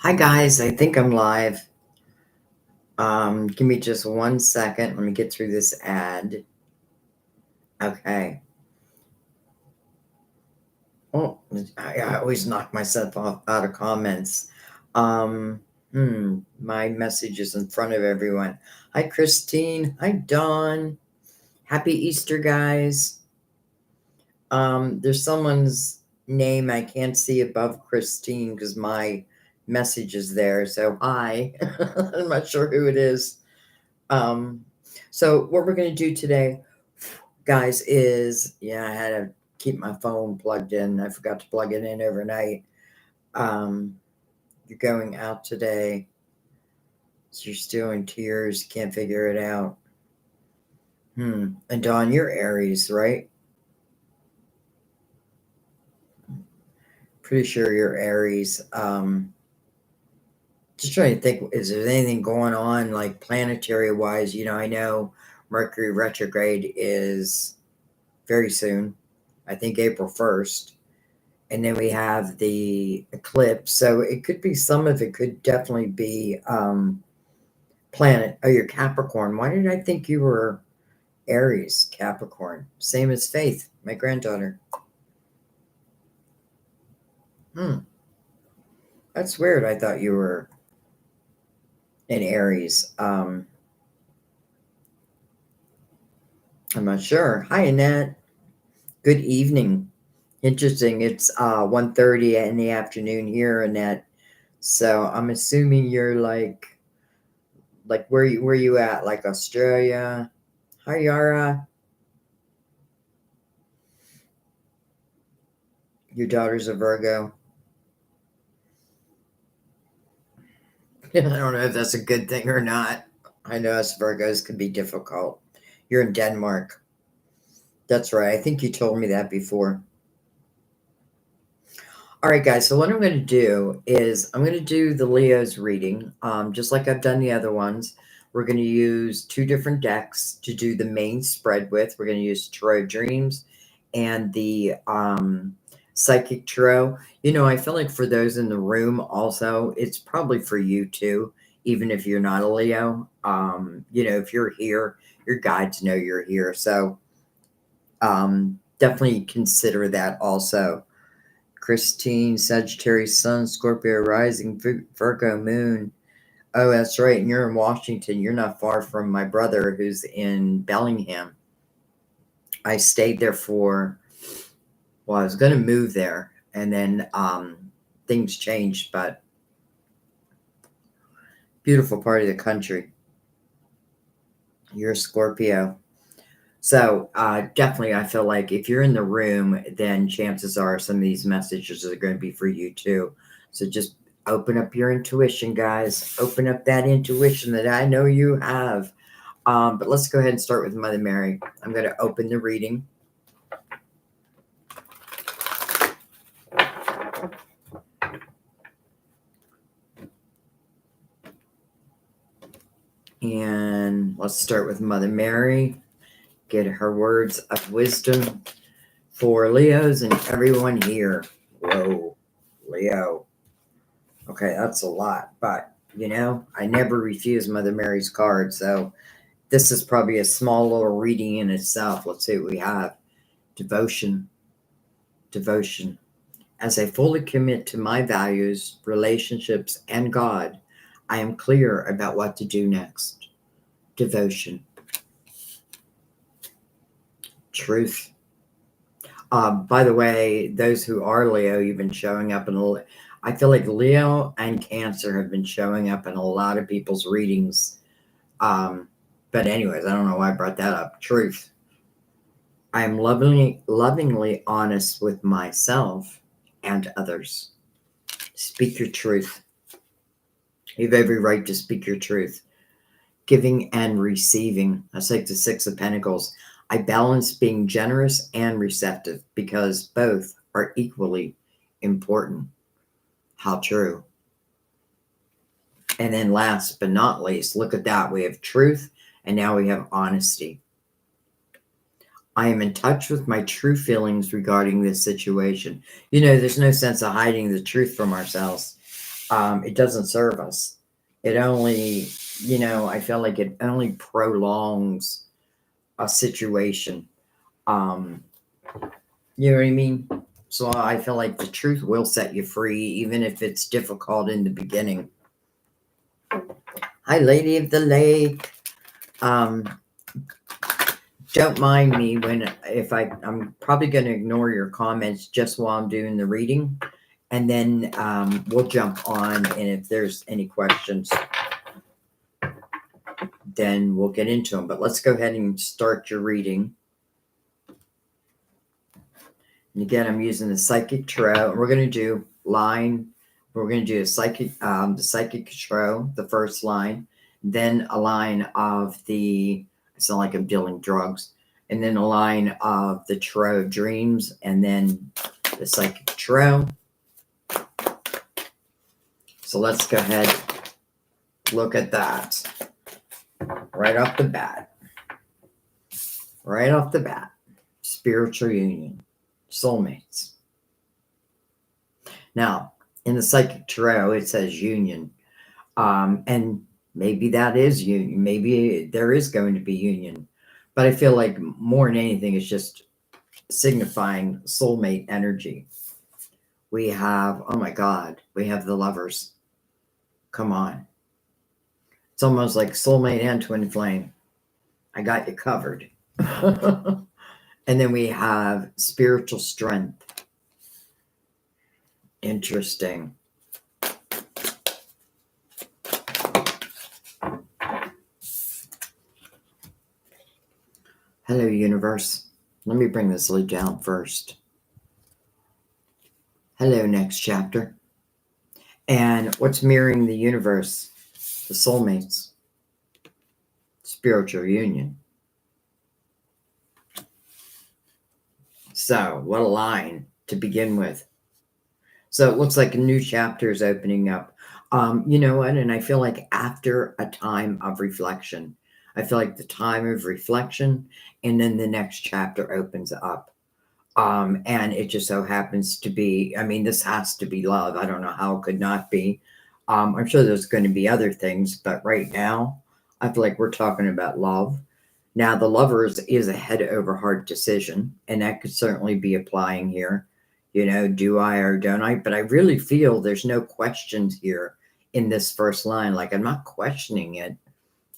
Hi guys, I think I'm live. Give me just 1 second. Let me get through this ad. Okay. Oh, I always knock myself off out of comments. Um, my message is in front of everyone. Hi Christine. Hi Dawn. Happy Easter, guys. There's someone's name I can't see above Christine because my message is there. So hi. I'm not sure who it is. Um, so what we're going to do today, guys, is I had to keep my phone plugged in. I forgot to plug it in overnight. Um, you're going out today, so you're still in tears, can't figure it out. And Dawn, you're Aries, right? Pretty sure you're Aries. Just trying to think, is there anything going on like planetary wise? I know Mercury retrograde is very soon. I think April 1st. And then we have the eclipse. So it could be, some of it could definitely be planet. Oh, you're Capricorn. Why did I think you were Aries, Capricorn? Same as Faith, my granddaughter. Hmm. That's weird. I thought you were in Aries. I'm not sure. Hi, Annette. Good evening. Interesting. It's 1:30 in the afternoon here, Annette. So I'm assuming you're like where you at? Like Australia? Hi, Yara. Your daughter's a Virgo. I don't know if that's a good thing or not. I know us Virgos can be difficult. You're in Denmark. That's right. I think you told me that before. All right, guys. So what I'm going to do is I'm going to do the Leo's reading, just like I've done the other ones. We're going to use two different decks to do the main spread with. We're going to use Tarot Dreams and the Psychic Tarot. I feel like for those in the room also, it's probably for you too, even if you're not a Leo. If you're here, your guides know you're here. So definitely consider that also. Christine, Sagittarius Sun, Scorpio Rising, Virgo Moon. Oh, that's right. And you're in Washington. You're not far from my brother who's in Bellingham. I stayed there I was going to move there and then things changed, but beautiful part of the country. You're a Scorpio. So definitely, I feel like if you're in the room, then chances are some of these messages are going to be for you too. So just open up your intuition, guys. Open up that intuition that I know you have. But let's go ahead and start with Mother Mary. I'm going to open the reading. And let's start with Mother Mary. Get her words of wisdom for Leos and everyone here. Whoa, Leo. Okay, that's a lot, but I never refuse Mother Mary's card, so this is probably a small little reading in itself. Let's see what we have. Devotion. Devotion. As I fully commit to my values, relationships, and God, I am clear about what to do next. Devotion. Truth. By the way, those who are Leo, you've been showing up I feel like Leo and Cancer have been showing up in a lot of people's readings. But anyways, I don't know why I brought that up. Truth. I am lovingly honest with myself and others. Speak your truth. You have every right to speak your truth. Giving and receiving. That's like the Six of Pentacles. I balance being generous and receptive because both are equally important. How true. And then last but not least, look at that. We have truth and now we have honesty. I am in touch with my true feelings regarding this situation. There's no sense of hiding the truth from ourselves. It doesn't serve us. It only, I feel like it only prolongs a situation. Um, you know what I mean? So I feel like the truth will set you free, even if it's difficult in the beginning. Hi, Lady of the Lake. Don't mind me I'm probably going to ignore your comments just while I'm doing the reading, and then we'll jump on, and if there's any questions, then we'll get into them. But let's go ahead and start your reading. And again, I'm using the Psychic Tarot. We're going to do we're going to do the Psychic Tarot, the first line, then a line of I sound like I'm dealing drugs, and then a line of the Tarot of Dreams, and then the Psychic Tarot. So let's go ahead, look at that. Right off the bat. Spiritual union. Soulmates. Now, in the Psychic Tarot, it says union. And maybe that is union. Maybe there is going to be union. But I feel like more than anything, it's just signifying soulmate energy. We have, oh my God, we have the Lovers. Come on. It's almost like soulmate and twin flame. I got you covered. And then we have spiritual strength. Interesting. Hello, universe. Let me bring this lid down first. Hello, next chapter. And what's mirroring the universe? The soulmates. Spiritual union. So, what a line to begin with. So it looks like a new chapter is opening up. You know what? And I feel like after a time of reflection, I feel like the time of reflection, and then the next chapter opens up. And it just so happens to be, I mean, this has to be love. I don't know how it could not be. I'm sure there's going to be other things, but right now, I feel like we're talking about love. Now, the Lovers is a head over heart decision, and that could certainly be applying here. Do I or don't I? But I really feel there's no questions here in this first line. Like, I'm not questioning it.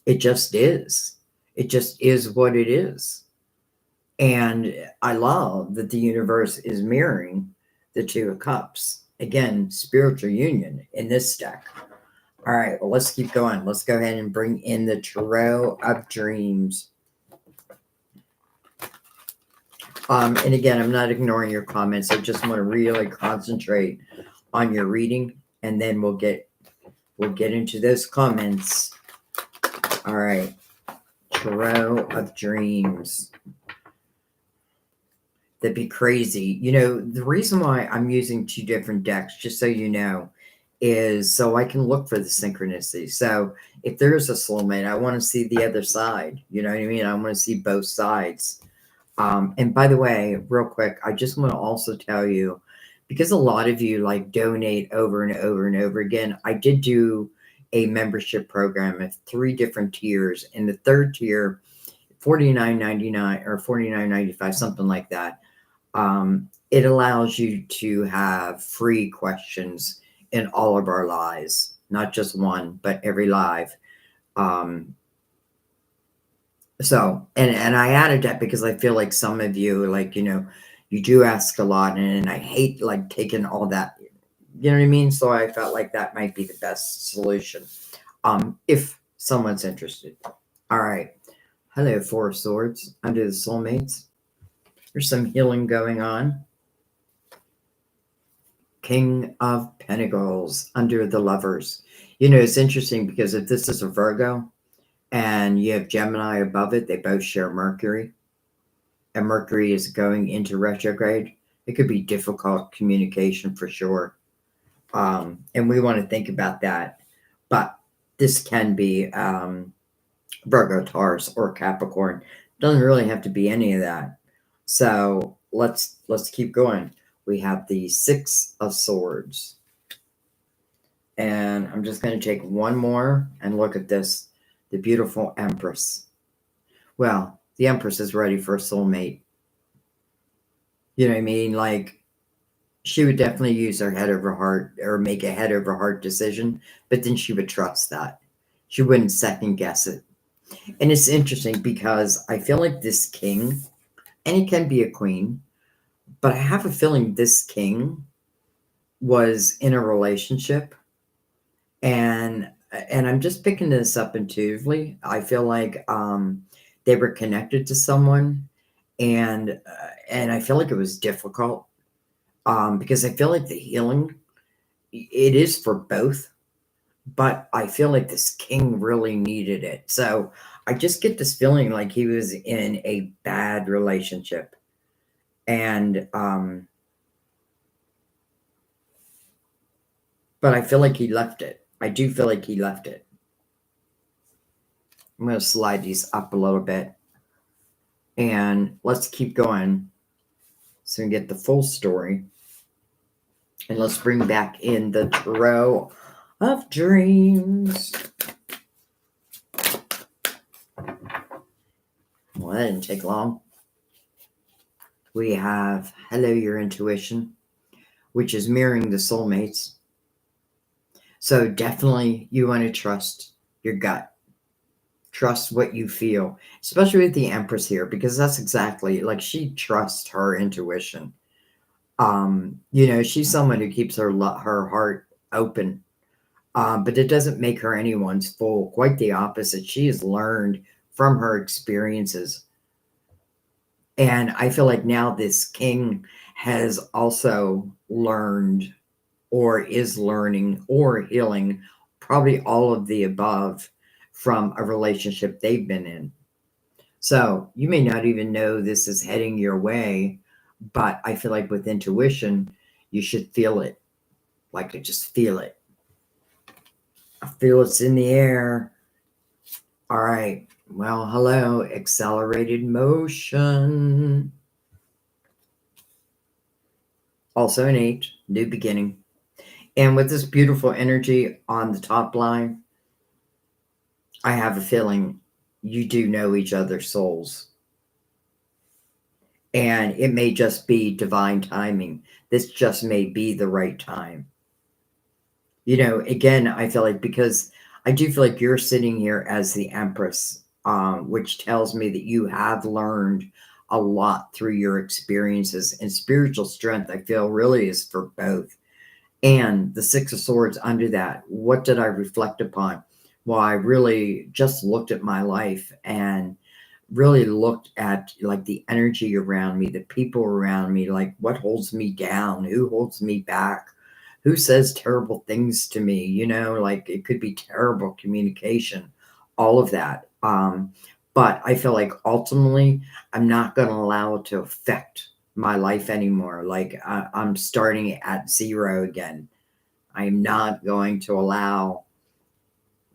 It just is. It just is what it is. And I love that the universe is mirroring the Two of Cups. Again, spiritual union in this deck. All right, well, let's keep going. Let's go ahead and bring in the Tarot of Dreams. And again, I'm not ignoring your comments. I just want to really concentrate on your reading, and then we'll get into those comments. All right, Tarot of Dreams. That'd be crazy. The reason why I'm using two different decks, just so you know, is so I can look for the synchronicity. So if there's a soulmate, I want to see the other side. You know what I mean? I want to see both sides. And by the way, real quick, I just want to also tell you, because a lot of you like donate over and over and over again, I did do a membership program of 3 different tiers. In the third tier, $49.99 or $49.95, something like that. It allows you to have free questions in all of our lives, not just one, but every live. So, and I added that because I feel like some of you, like, you do ask a lot, and I hate like taking all that, you know what I mean? So I felt like that might be the best solution. If someone's interested. All right. Hello, Four of Swords under the soulmates. There's some healing going on. King of Pentacles under the Lovers. It's interesting because if this is a Virgo and you have Gemini above it, they both share Mercury. And Mercury is going into retrograde. It could be difficult communication for sure. And we want to think about that. But this can be Virgo, Taurus, or Capricorn. Doesn't really have to be any of that. So let's keep going. We have the Six of Swords. And I'm just going to take one more and look at this. The beautiful Empress. Well, the Empress is ready for a soulmate. You know what I mean? Like, she would definitely use her head over heart or make a head over heart decision, but then she would trust that. She wouldn't second guess it. And it's interesting because I feel like this king, and it can be a queen, but I have a feeling this king was in a relationship, and I'm just picking this up intuitively. I feel like they were connected to someone, and I feel like it was difficult because I feel like the healing it is for both, but I feel like this king really needed it. So I just get this feeling like he was in a bad relationship, and but I feel like he left it. I do feel like he left it. I'm going to slide these up a little bit, and let's keep going so we get the full story. And let's bring back in the Tarot of Dreams. Well, that didn't take long. We have Hello, Your Intuition, which is mirroring the soulmates. So definitely you want to trust your gut. Trust what you feel, especially with the Empress here, because that's exactly like she trusts her intuition. She's someone who keeps her heart open, but it doesn't make her anyone's fool. Quite the opposite. She has learned from her experiences, and I feel like now this king has also learned, or is learning, or healing, probably all of the above from a relationship they've been in. So you may not even know this is heading your way, but I feel like with intuition, you should feel it. Like I just feel it. I feel it's in the air. All right. Well, hello, accelerated motion. Also an 8, new beginning. And with this beautiful energy on the top line, I have a feeling you do know each other's souls. And it may just be divine timing. This just may be the right time. Again, I feel like because I do feel like you're sitting here as the Empress, which tells me that you have learned a lot through your experiences, and spiritual strength, I feel really is for both. And the Six of Swords under that, what did I reflect upon? Well, I really just looked at my life and really looked at like the energy around me, the people around me, like what holds me down, who holds me back, who says terrible things to me, like it could be terrible communication, all of that. But I feel like ultimately I'm not going to allow it to affect my life anymore. Like I'm starting at zero again. I'm not going to allow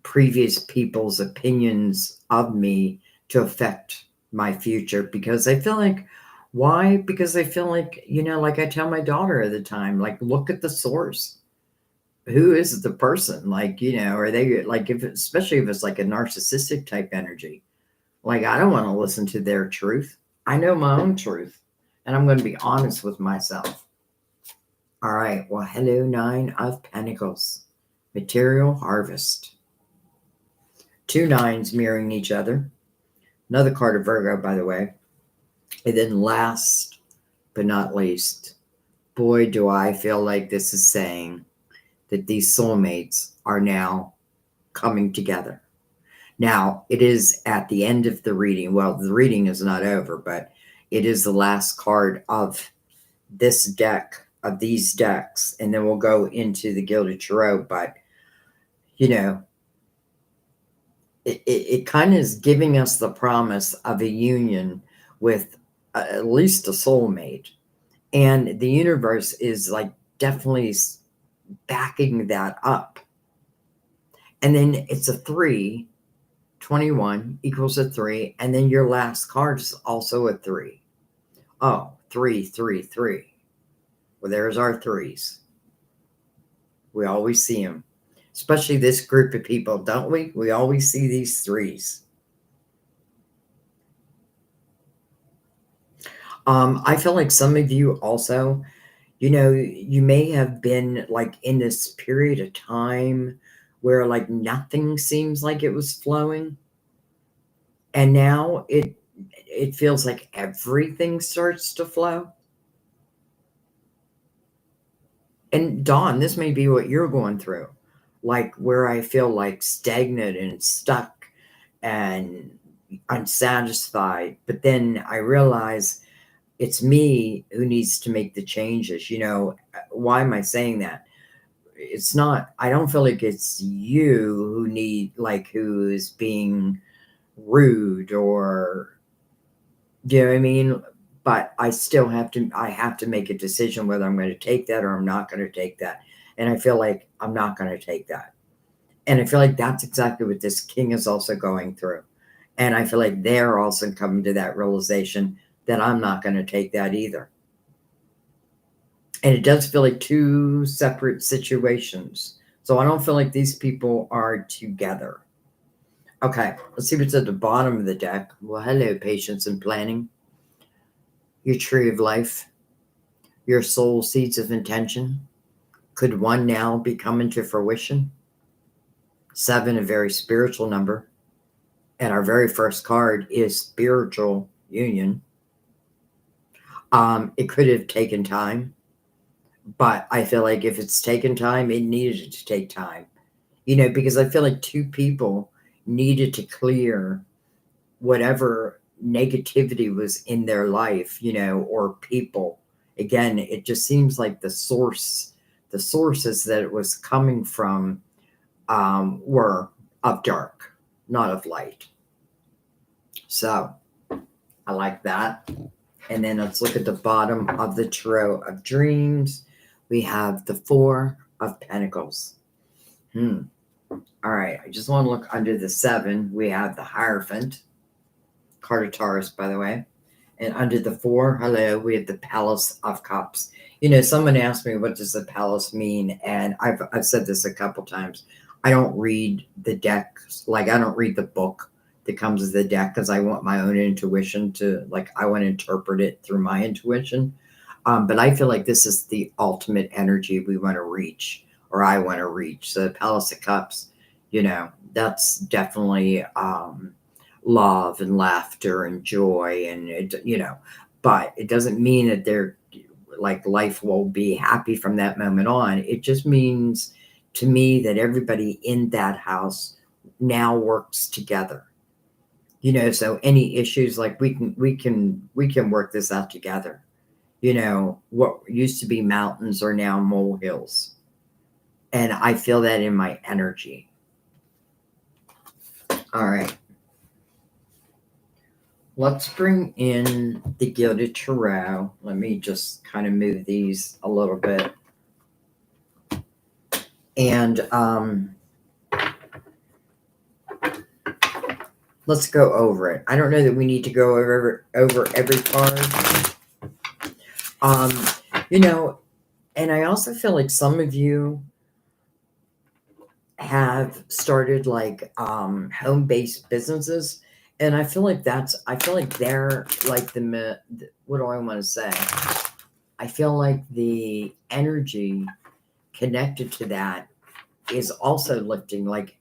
previous people's opinions of me to affect my future, because I feel like, why? Because I feel like, like I tell my daughter at the time, like, look at the source. Who is the person? Like, are they like, especially if it's like a narcissistic type energy, like, I don't want to listen to their truth. I know my own truth, and I'm going to be honest with myself. All right. Well, hello, 9 of Pentacles, material harvest. 2 9s mirroring each other. Another card of Virgo, by the way. And then last but not least, boy, do I feel like this is saying that these soulmates are now coming together. Now, it is at the end of the reading. Well, the reading is not over, but it is the last card of this deck, of these decks, and then we'll go into the Gilded Tarot. But, it kind of is giving us the promise of a union with at least a soulmate. And the universe is like definitely backing that up. And then it's a 3, 21 equals a 3. And then your last card is also a 3. Oh, 3, 3, 3. Well, there's our 3s. We always see them. especially this group of people, don't we? We always see these threes. I feel like some of you also, you may have been like in this period of time where like nothing seems like it was flowing. And now it feels like everything starts to flow. And Dawn, this may be what you're going through. Like where I feel like stagnant and stuck and unsatisfied. But then I realize it's me who needs to make the changes. Why am I saying that? It's not, I don't feel like it's you who is being rude or, do you know what I mean? But I have to make a decision whether I'm going to take that or I'm not going to take that. And I feel like I'm not going to take that. And I feel like that's exactly what this king is also going through. And I feel like they're also coming to that realization that I'm not going to take that either. And it does feel like two separate situations. So I don't feel like these people are together. Okay, let's see what's at the bottom of the deck. Well, hello, patience and planning. Your tree of life, your soul seeds of intention. Could one now be coming to fruition? 7, a very spiritual number. And our very first card is spiritual union. It could have taken time, but I feel like if it's taken time, it needed to take time. Because I feel like two people needed to clear whatever negativity was in their life, or people. Again, it just seems like the sources that it was coming from were of dark, not of light. So I like that. And then let's look at the bottom of the Tarot of Dreams. We have the 4 of Pentacles. All right, I just want to look under the 7. We have the Hierophant, card of Taurus, by the way. And under the 4, hello, we have the Palace of Cups. Someone asked me, what does the palace mean? And I've said this a couple times. I don't read the deck, like I don't read the book that comes with the deck because I want my own intuition I want to interpret it through my intuition. But I feel like this is the ultimate energy we want to reach, or I want to reach. So the Palace of Cups, that's definitely love and laughter and joy, and but it doesn't mean that they're like life will be happy from that moment on. It just means to me that everybody in that house now works together. So any issues, like we can work this out together. What used to be mountains are now molehills. And I feel that in my energy. All right. Let's bring in the Gilded Tarot. Let me just kind of move these a little bit. And let's go over it. I don't know that we need to go over every card. And I also feel like some of you have started like home-based businesses. And I feel like they're like what do I want to say? I feel like the energy connected to that is also lifting, like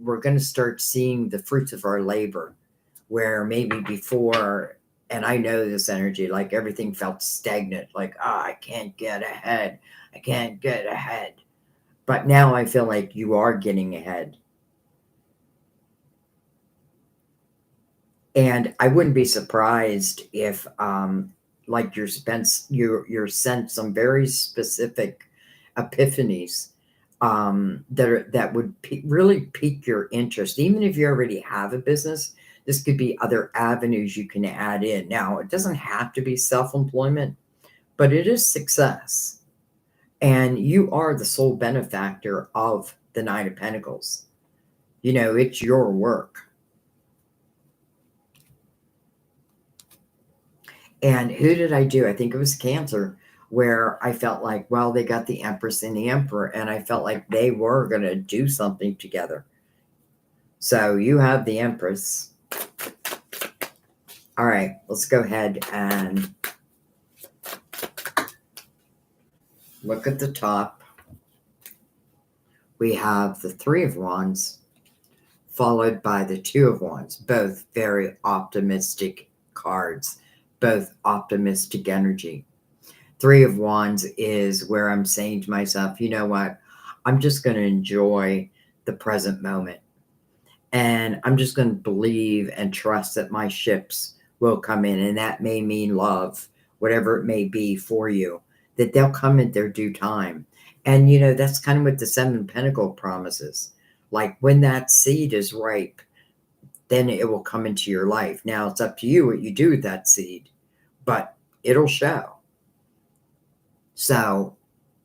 we're going to start seeing the fruits of our labor, where maybe before, and I know this energy, like everything felt stagnant, like, I can't get ahead. But now I feel like you are getting ahead. And I wouldn't be surprised if like you're sent some very specific epiphanies that would really pique your interest. Even if you already have a business, this could be other avenues you can add in. Now, it doesn't have to be self-employment, but it is success. And you are the sole benefactor of the 9 of Pentacles. It's your work. And who did I do? I think it was Cancer. where I felt like, well, they got the Empress and the Emperor, and I felt like they were going to do something together. So you have the Empress. All right, let's go ahead and look at the top. We have the Three of Wands, followed by the Two of Wands, both very optimistic cards, both optimistic energy. Three of Wands is where I'm saying to myself, you know what? I'm just going to enjoy the present moment. And I'm just going to believe and trust that my ships will come in. And that may mean love, whatever it may be for you, that they'll come at their due time. And, you know, that's kind of what the Seven of Pentacles promises. Like when that seed is ripe, then it will come into your life. Now it's up to you what you do with that seed, but it'll show. So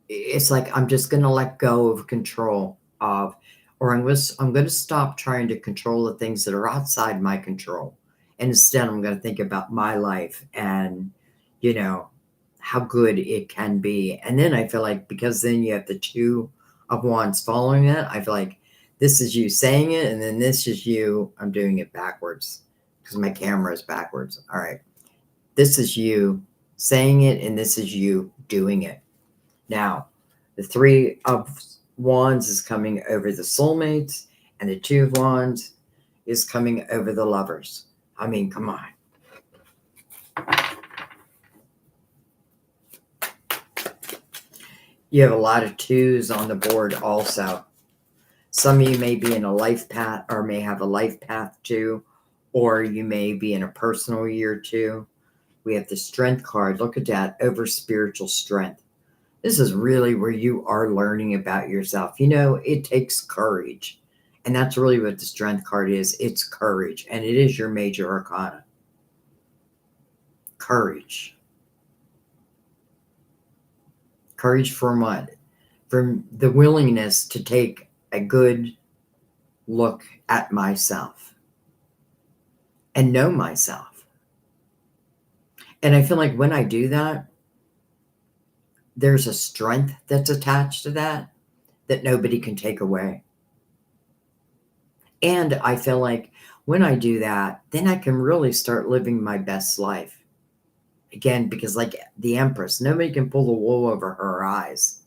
it's like, I'm just going to let go of control of, or I'm going to stop trying to control the things that are outside my control. And instead, I'm going to think about my life and, you know, how good it can be. And then I feel like, because then you have the Two of Wands following it, I feel like this is you saying it, and then this is you. I'm doing it backwards because my camera is backwards. All right. This is you saying it, and this is you doing it. Now, the Three of Wands is coming over the soulmates, and the Two of Wands is coming over the lovers. I mean, come on. You have a lot of twos on the board also. Some of you may be in a life path, or may have a life path too, or you may be in a personal year too. We have the Strength card. Look at that, over spiritual strength. This is really where you are learning about yourself. You know, it takes courage. And that's really what the Strength card is. It's courage. And it is your major arcana. Courage. Courage from what? From the willingness to take a good look at myself and know myself. And I feel like when I do that, there's a strength that's attached to that nobody can take away. And I feel like when I do that, then I can really start living my best life. Again, because like the Empress, nobody can pull the wool over her eyes.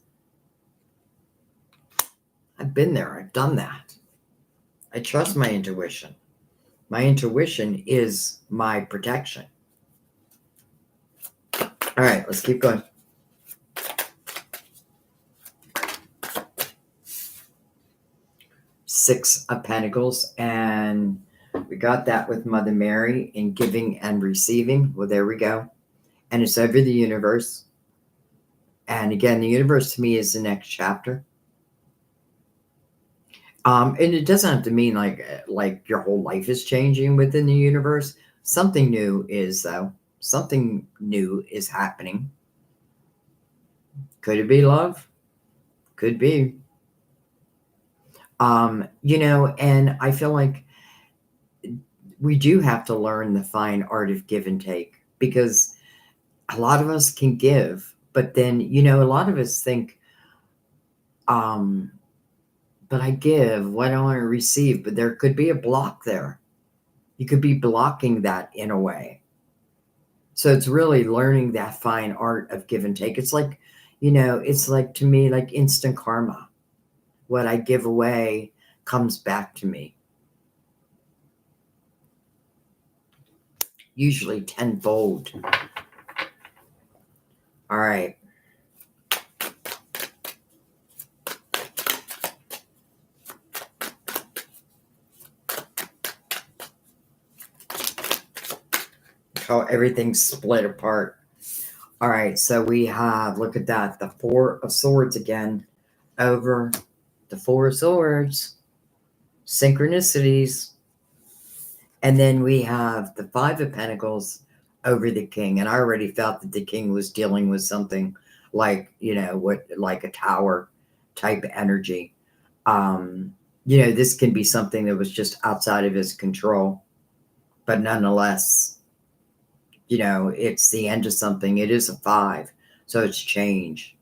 I've been there. I've done that. I trust my intuition. My intuition is my protection. All right, let's keep going. Six of Pentacles, and we got that with Mother Mary in giving and receiving. Well, there we go. And it's over the universe. And again, the universe to me is the next chapter. And it doesn't have to mean like your whole life is changing within the universe. Something new is, though. Something new is happening. Could it be love? Could be. You know, and I feel like we do have to learn the fine art of give and take, because a lot of us can give, but then, you know, a lot of us think, but I give, why don't I receive? But there could be a block there. You could be blocking that in a way. So it's really learning that fine art of give and take. It's like, you know, it's like, to me, like instant karma. What I give away comes back to me. Usually tenfold. All right. How everything's split apart. All right, so we have, look at that, the Four of Swords again, over the Four of Swords, synchronicities. And then we have the Five of Pentacles over the King. And I already felt that the King was dealing with something like, you know, like a tower type energy. You know, this can be something that was just outside of his control, but nonetheless, you know, it's the end of something. It is a 5. So it's change.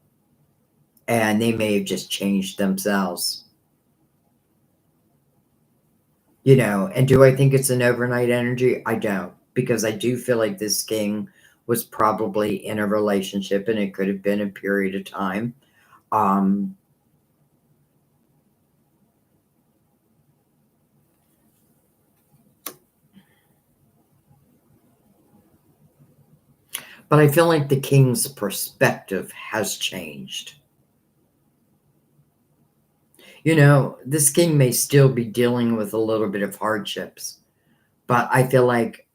And they may have just changed themselves. You know, and do I think it's an overnight energy? I don't, because I do feel like this king was probably in a relationship and it could have been a period of time. Um, but I feel like the king's perspective has changed. You know, this king may still be dealing with a little bit of hardships, but I feel like,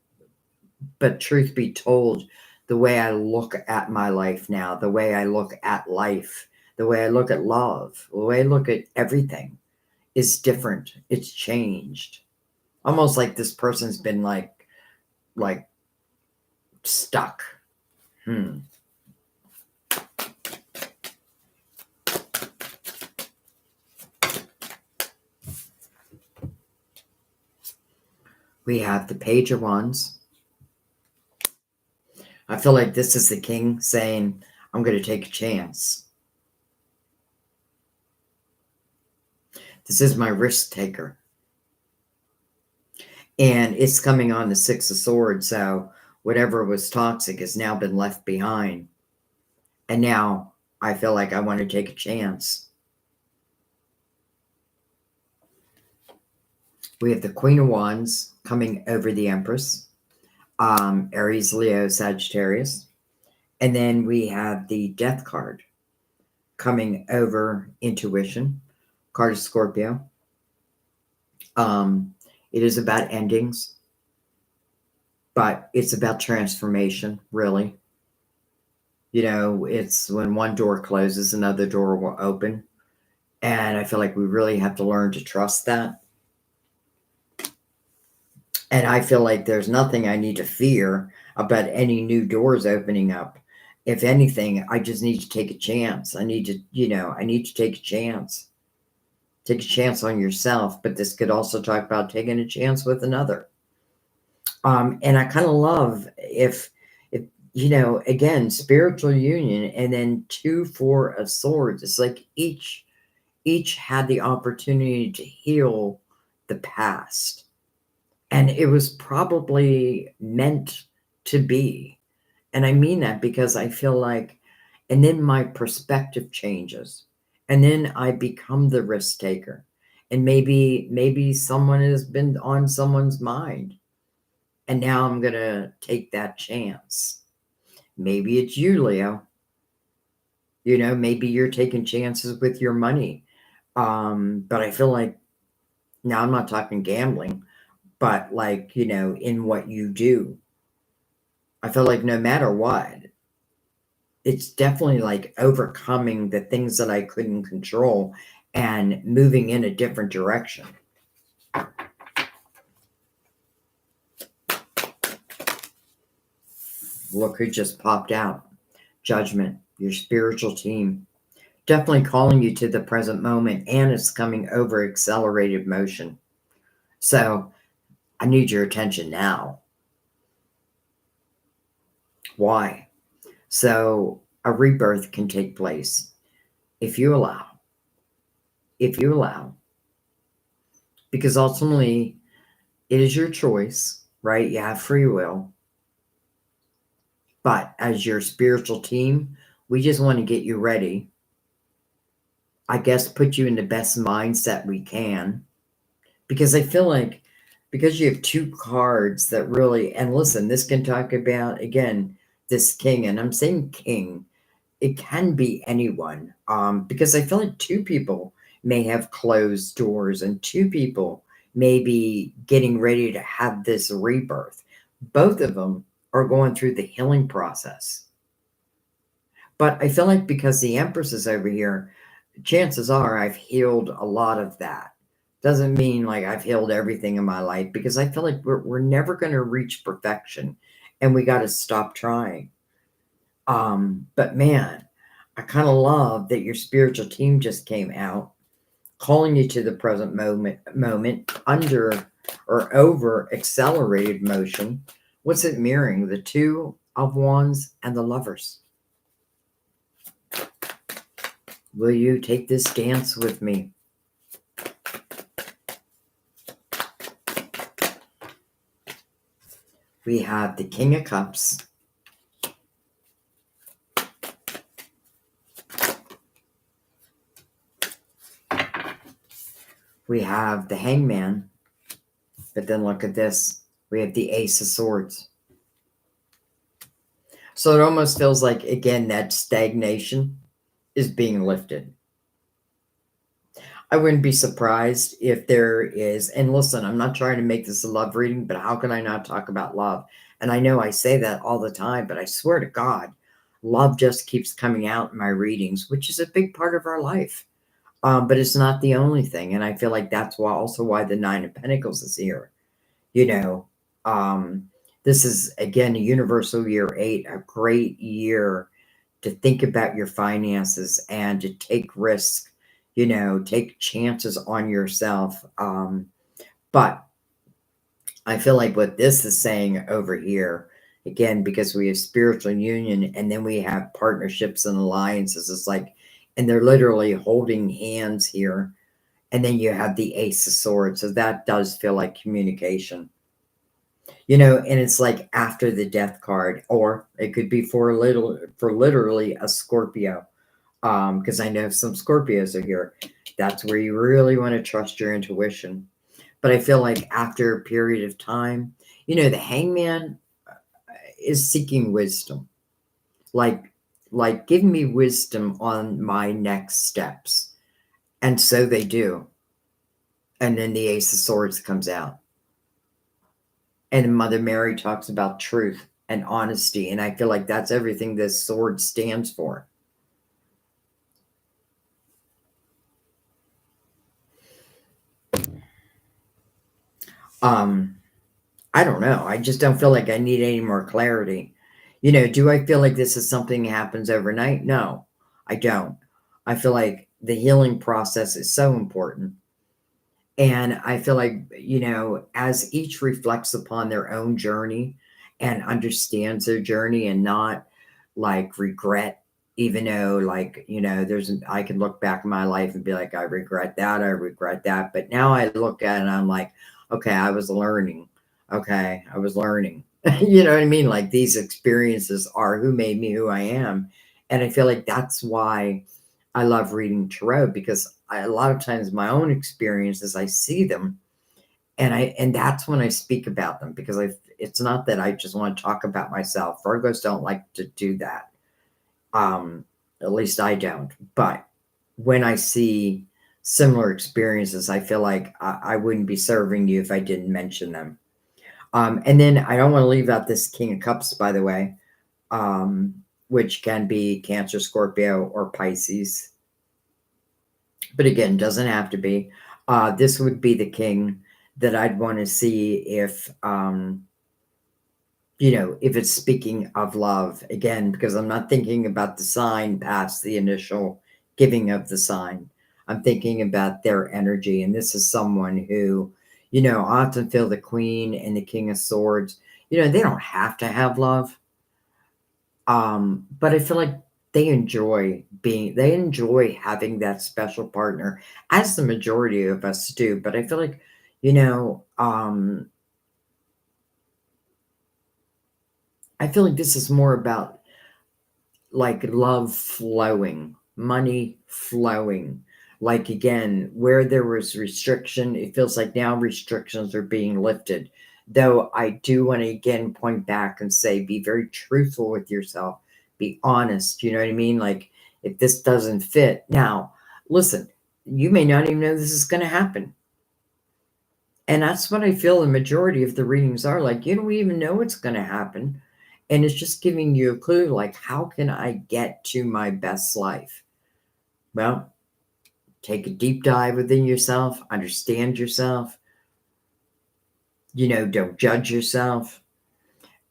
but truth be told, the way I look at my life now, the way I look at life, the way I look at love, the way I look at everything is different. It's changed. Almost like this person's been like stuck. We have the Page of Wands. I feel like this is the king saying, I'm going to take a chance. This is my risk taker. And it's coming on the Six of Swords. So whatever was toxic has now been left behind. And now I feel like I want to take a chance. We have the Queen of Wands coming over the Empress. Aries, Leo, Sagittarius. And then we have the Death card coming over Intuition, card of Scorpio. It is about endings, but it's about transformation, really. You know, it's when one door closes, another door will open. And I feel like we really have to learn to trust that. And I feel like there's nothing I need to fear about any new doors opening up. If anything, I just need to take a chance. I need to, I need to take a chance. Take a chance on yourself, but this could also talk about taking a chance with another. And I kind of love if again, spiritual union, and then 2 4 of swords. It's like each had the opportunity to heal the past. And it was probably meant to be. And I mean that because I feel like, and then my perspective changes. And then I become the risk taker. And maybe someone has been on someone's mind. And now I'm going to take that chance. Maybe it's you, Leo. Maybe you're taking chances with your money. But I feel like, now I'm not talking gambling, but like, in what you do. I feel like no matter what, it's definitely like overcoming the things that I couldn't control and moving in a different direction. Look who just popped out. Judgment, your spiritual team. Definitely calling you to the present moment, and it's coming over accelerated motion. So I need your attention now. Why? So a rebirth can take place if you allow. Because ultimately, it is your choice, right? You have free will. But as your spiritual team, we just want to get you ready. I guess put you in the best mindset we can. Because I feel like, because you have 2 cards that really, and listen, this can talk about, again, this king, and I'm saying king. It can be anyone, because I feel like 2 people may have closed doors and 2 people may be getting ready to have this rebirth. Both of them are going through the healing process. But I feel like because the Empress is over here, chances are I've healed a lot of that. Doesn't mean like I've healed everything in my life, because I feel like we're never going to reach perfection, and we got to stop trying. But man, I kind of love that your spiritual team just came out, calling you to the present moment under or over accelerated motion. What's it mirroring? The 2 of Wands and the Lovers. Will you take this dance with me? We have the King of Cups. We have the Hangman. But then look at this. We have the Ace of Swords. So it almost feels like, again, that stagnation is being lifted. I wouldn't be surprised if there is, and listen, I'm not trying to make this a love reading, but how can I not talk about love? And I know I say that all the time, but I swear to God, love just keeps coming out in my readings, which is a big part of our life. But it's not the only thing. And I feel like that's why also why the Nine of Pentacles is here. You know, this is, again, a universal year 8, a great year to think about your finances and to take risks, take chances on yourself. But I feel like what this is saying over here, again, because we have spiritual union and then we have partnerships and alliances, it's like, and they're literally holding hands here. And then you have the Ace of Swords. So that does feel like communication. And it's like after the Death card, or it could be for literally a Scorpio. Because I know some Scorpios are here. That's where you really want to trust your intuition. But I feel like after a period of time, the Hangman is seeking wisdom. Like give me wisdom on my next steps. And so they do. And then the Ace of Swords comes out. And Mother Mary talks about truth and honesty. And I feel like that's everything this sword stands for. I don't know. I just don't feel like I need any more clarity. Do I feel like this is something that happens overnight? No, I don't. I feel like the healing process is so important. And I feel like, as each reflects upon their own journey and understands their journey and not like regret, even though I can look back in my life and be like, I regret that. But now I look at it and I'm like, okay, I was learning. Okay, I was learning. You know what I mean? Like these experiences are who made me who I am. And I feel like that's why I love reading tarot, because a lot of times my own experiences, I see them and that's when I speak about them, because it's not that I just want to talk about myself. Virgos don't like to do that. At least I don't. But when I see similar experiences, I feel like I wouldn't be serving you if I didn't mention them. And then I don't want to leave out this King of Cups, by the way, which can be Cancer, Scorpio, or Pisces. But again, doesn't have to be. This would be the king that I'd want to see if it's speaking of love. Again, because I'm not thinking about the sign past the initial giving of the sign. I'm thinking about their energy. And this is someone who, often feel the Queen and the King of Swords. They don't have to have love. But I feel like they enjoy having that special partner, as the majority of us do. But I feel like, I feel like this is more about like love flowing, money flowing. Like again, where there was restriction, it feels like now restrictions are being lifted. Though I do want to again point back and say, be very truthful with yourself, be honest. You know what I mean? Like if this doesn't fit, now listen, you may not even know this is going to happen. And that's what I feel the majority of the readings are like. You don't even know what's going to happen. And it's just giving you a clue, like, how can I get to my best life? Well, take a deep dive within yourself, understand yourself, don't judge yourself,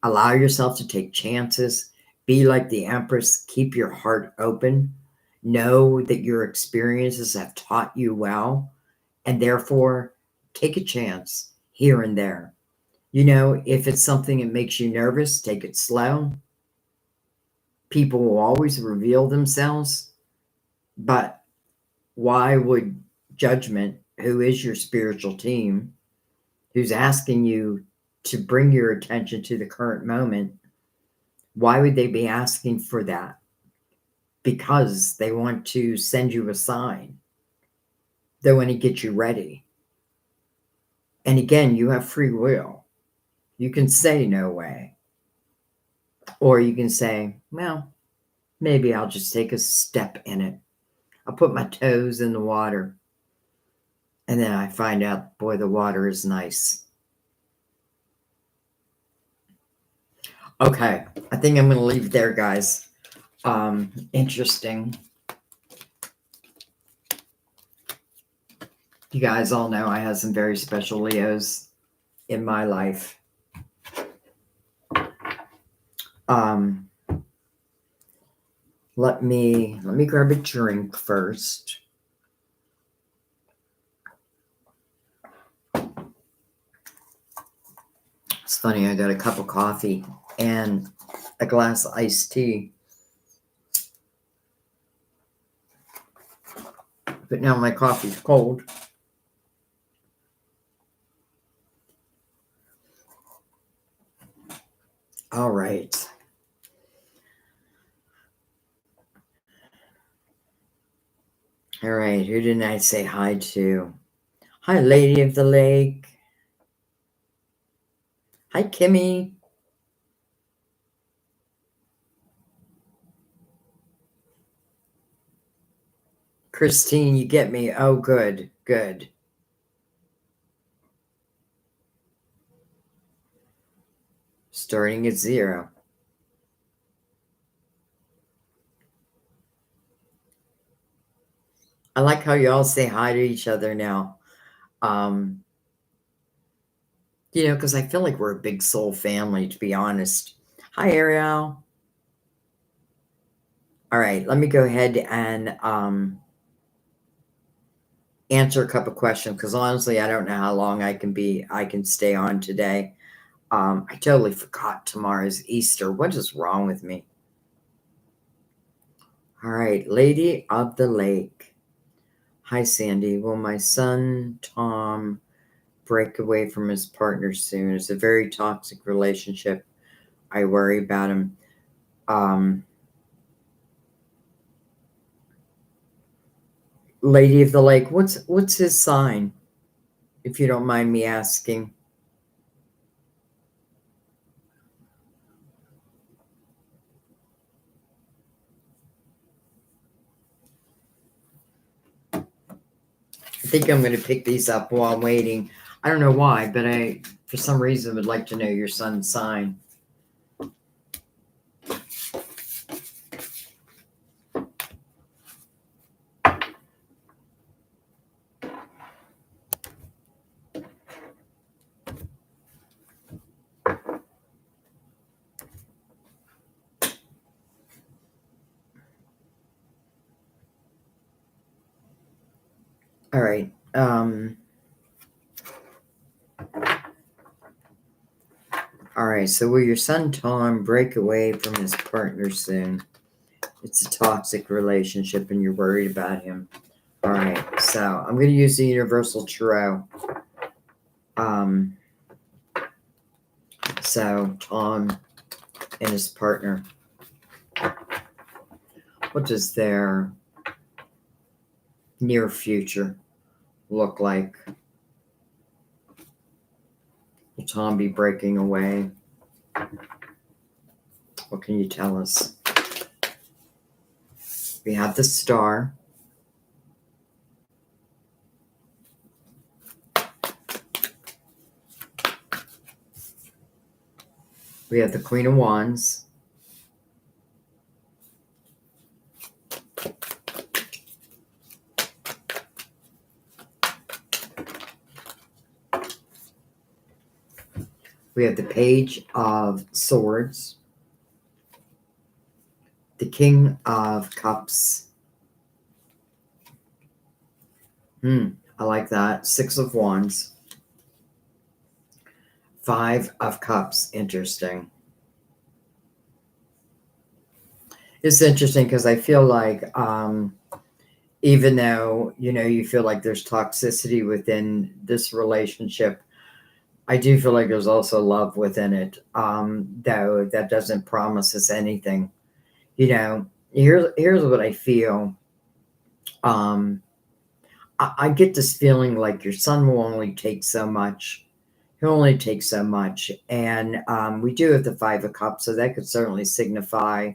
allow yourself to take chances, be like the Empress, keep your heart open, know that your experiences have taught you well, and therefore take a chance here and there. If it's something that makes you nervous, take it slow. People will always reveal themselves. But why would Judgment, who is your spiritual team, who's asking you to bring your attention to the current moment, why would they be asking for that? Because they want to send you a sign. They want to get you ready. And again, you have free will. You can say no way. Or you can say, well, maybe I'll just take a step in it. I'll put my toes in the water. And then I find out, boy, the water is nice. Okay, I think I'm going to leave it there, guys. Interesting. You guys all know I have some very special Leos in my life. Let me grab a drink first. It's funny, I got a cup of coffee and a glass of iced tea. But now my coffee's cold. All right. All right, who didn't I say hi to? Hi, Lady of the Lake. Hi, Kimmy. Christine, you get me? Oh, good, good. Starting at 0. I like how you all say hi to each other now. Because I feel like we're a big soul family, to be honest. Hi, Ariel. All right, let me go ahead and answer a couple questions, because honestly, I don't know how long I can stay on today. I totally forgot tomorrow's Easter. What is wrong with me? All right, Lady of the Lake. Hi, Sandy. Will my son, Tom, break away from his partner soon? It's a very toxic relationship. I worry about him. Lady of the Lake, what's his sign, if you don't mind me asking? I think I'm going to pick these up while I'm waiting. I don't know why, but I, for some reason, would like to know your son's sign. All right. All right. So will your son Tom break away from his partner soon? It's a toxic relationship, and you're worried about him. All right. So I'm going to use the Universal Tarot. So Tom and his partner. What does their near future look like? Will Tom be breaking away? What can you tell us? We have the Star. We have the Queen of Wands. We have the Page of Swords. The King of Cups. I like that. 6 of Wands. 5 of Cups. Interesting. It's interesting because I feel like even though, you feel like there's toxicity within this relationship, I do feel like there's also love within it. Though that doesn't promise us anything. Here's what I feel. Um, I get this feeling like your son will only take so much. He'll only take so much. And we do have the Five of Cups, so that could certainly signify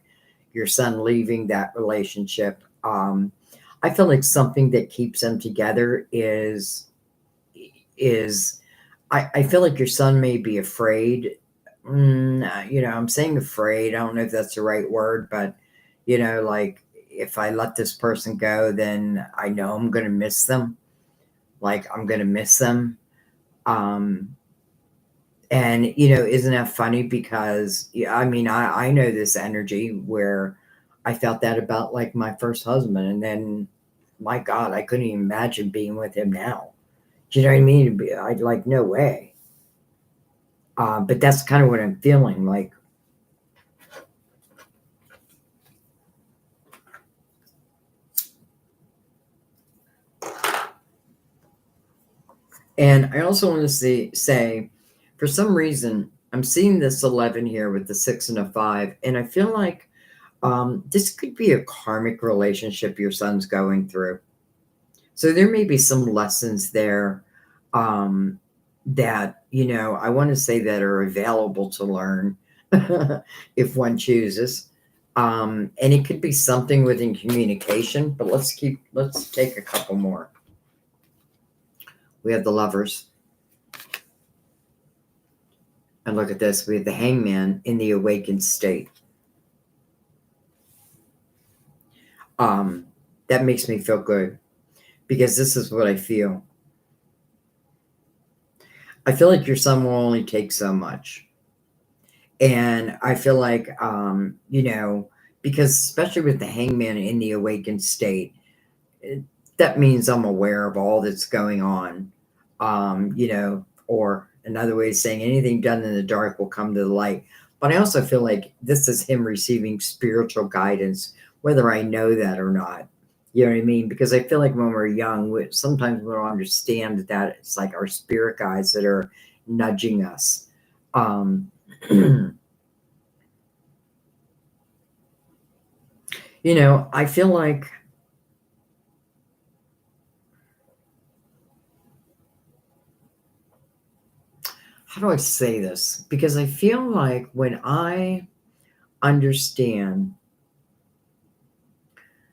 your son leaving that relationship. I feel like something that keeps them together is I feel like your son may be afraid. I'm saying afraid. I don't know if that's the right word, but like if I let this person go, then I know I'm going to miss them. Like I'm going to miss them. Um, and isn't that funny? Because yeah, I mean, I know this energy where I felt that about like my first husband, and then my God, I couldn't even imagine being with him now. Do you know what I mean? I'd like no way. But that's kind of what I'm feeling like. And I also want to say, for some reason, I'm seeing this 11 here with the 6 and a 5, and I feel like this could be a karmic relationship your son's going through. So there may be some lessons there um, that, I want to say that are available to learn if one chooses. And it could be something within communication, but let's take a couple more. We have the Lovers. And look at this. We have the Hangman in the awakened state. That makes me feel good because this is what I feel. I feel like your son will only take so much. And I feel like, because especially with the Hangman in the awakened state, that means I'm aware of all that's going on. Or another way of saying anything done in the dark will come to the light. But I also feel like this is him receiving spiritual guidance, whether I know that or not. You know what I mean? Because I feel like when we're young, sometimes we don't understand that it's like our spirit guides that are nudging us. Um, I feel like how do I say this? Because I feel like when I understand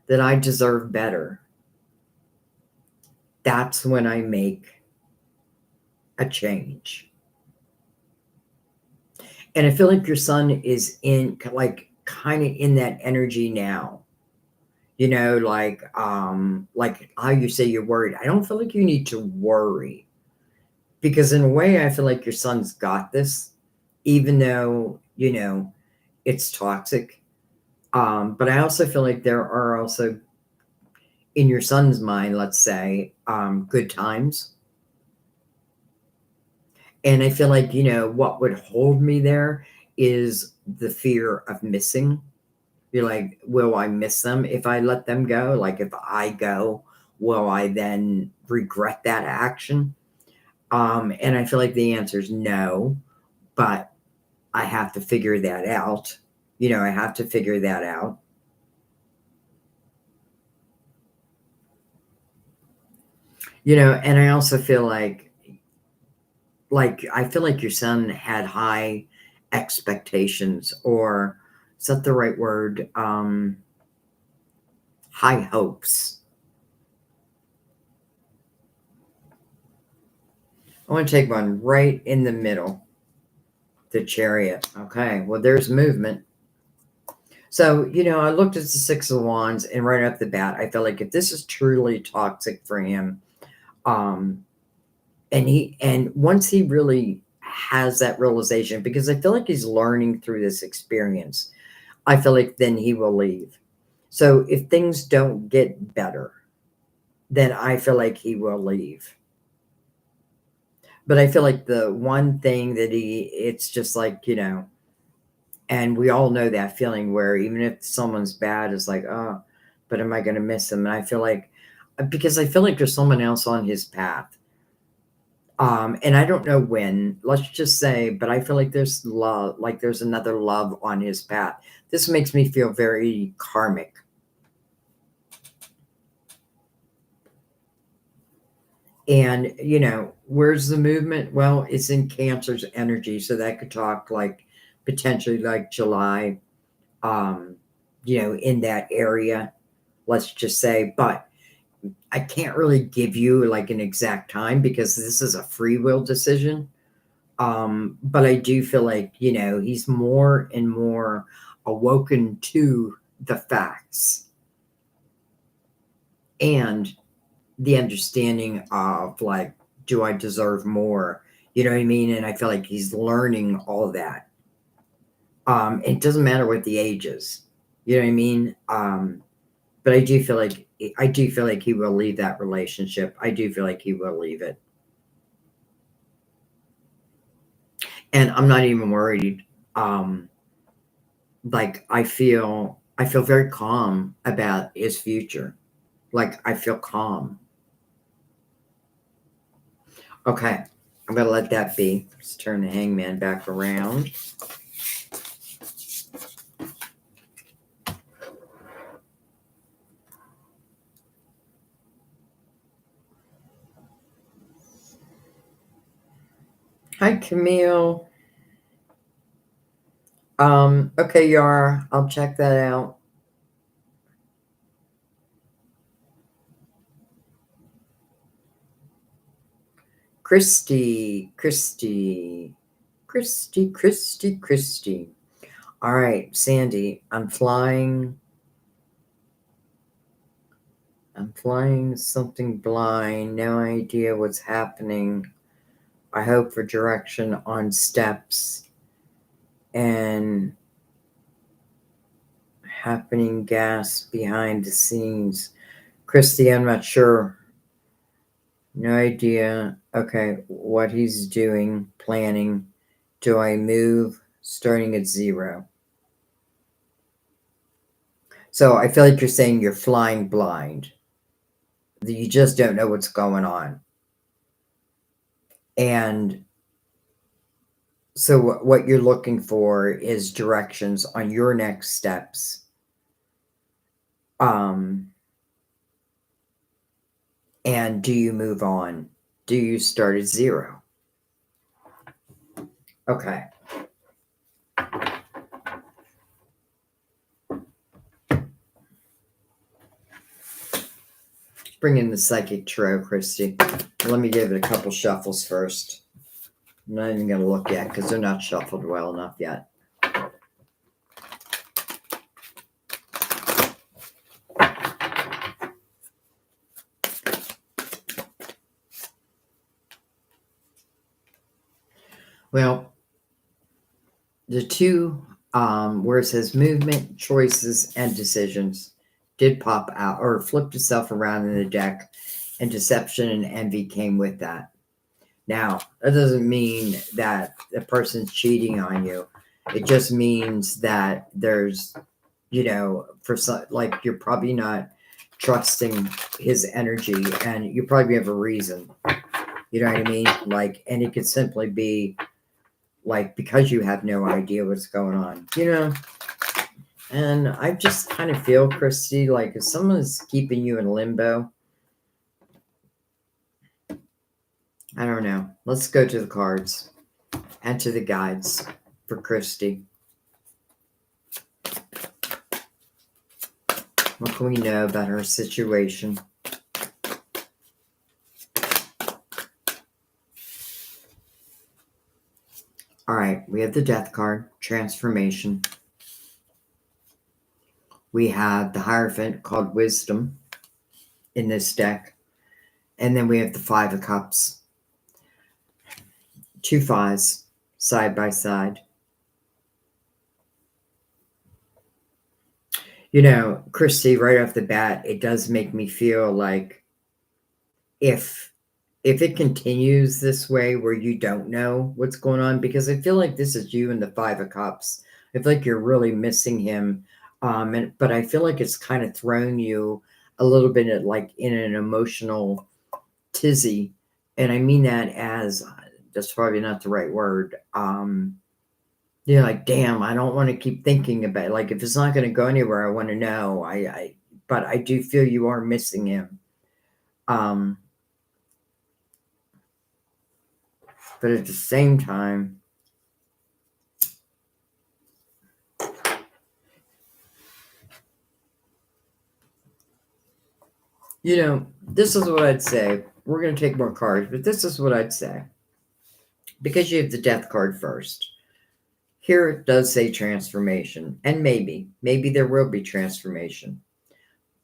that I deserve better, that's when I make a change. And I feel like your son is in like kind of in that energy now. Like how you say you're worried. I don't feel like you need to worry because in a way I feel like your son's got this, even though, it's toxic. But I also feel like there are also in your son's mind, let's say, good times. And I feel like, what would hold me there is the fear of missing. You're like, will I miss them if I let them go? Like, if I go, will I then regret that action? And I feel like the answer is no, but I have to figure that out. I have to figure that out. And I also feel like I feel like your son had high expectations, or is that the right word? High hopes. I want to take one right in the middle, the Chariot. Okay, well, there's movement. So, I looked at the Six of Wands, and right off the bat, I felt like if this is truly toxic for him, um, and once he really has that realization, because I feel like he's learning through this experience, I feel like then he will leave. So if things don't get better, then I feel like he will leave. But I feel like the one thing that it's just like, and we all know that feeling where even if someone's bad, it's like, oh, but am I going to miss them? And I feel like because I feel like there's someone else on his path. And I don't know when, let's just say, but I feel like there's love, like there's another love on his path. This makes me feel very karmic. And, you know, where's the movement? Well, it's in Cancer's energy. So that could talk like potentially like July, you know, in that area, let's just say. But I can't really give you like an exact time because this is a free will decision. But I do feel like, you know, he's more and more awoken to the facts and the understanding of like, do I deserve more? You know what I mean? And I feel like he's learning all that. It doesn't matter what the age is. You know what I mean? But I do feel like he will leave that relationship. I do feel like he will leave it. And I'm not even worried. Like I feel very calm about his future. Like I feel calm. Okay, I'm gonna let that be. Let's turn the hangman back around. Hi, Camille. Okay, Yara, I'll check that out. Christy. All right, Sandy, I'm flying something blind, no idea what's happening. I hope for direction on steps and happening gas behind the scenes. Christy, I'm not sure. No idea. Okay, what he's doing, planning. Do I move? Starting at 0. So I feel like you're saying you're flying blind. You just don't know what's going on. And so what you're looking for is directions on your next steps. And do you move on? Do you start at 0? Okay. Bring in the psychic tarot, Christy. Let me give it a couple shuffles first. I'm not even going to look yet because they're not shuffled well enough yet. Well, the two where it says movement, choices, and decisions did pop out or flipped itself around in the deck, and deception and envy came with that. Now, that doesn't mean that the person's cheating on you. It just means that there's, you know, for some, like you're probably not trusting his energy and you probably have a reason. You know what I mean? Like, and it could simply be like because you have no idea what's going on, you know? And I just kind of feel, Christy, like if someone's keeping you in limbo, I don't know. Let's go to the cards and to the guides for Christy. What can we know about her situation? All right, we have the Death card, transformation. We have the Hierophant called Wisdom in this deck. And then we have the Five of Cups. 2 5s side by side. You know, Christy, right off the bat, it does make me feel like if it continues this way where you don't know what's going on, because I feel like this is you and the Five of Cups. I feel like you're really missing him. But I feel like it's kind of thrown you a little bit like in an emotional tizzy. And I mean that as, that's probably not the right word. You're like, damn, I don't want to keep thinking about it. Like, if it's not going to go anywhere, I want to know. But I do feel you are missing him. But at the same time, this is what I'd say. We're going to take more cards, but this is what I'd say. Because you have the death card first. Here it does say transformation. And maybe there will be transformation.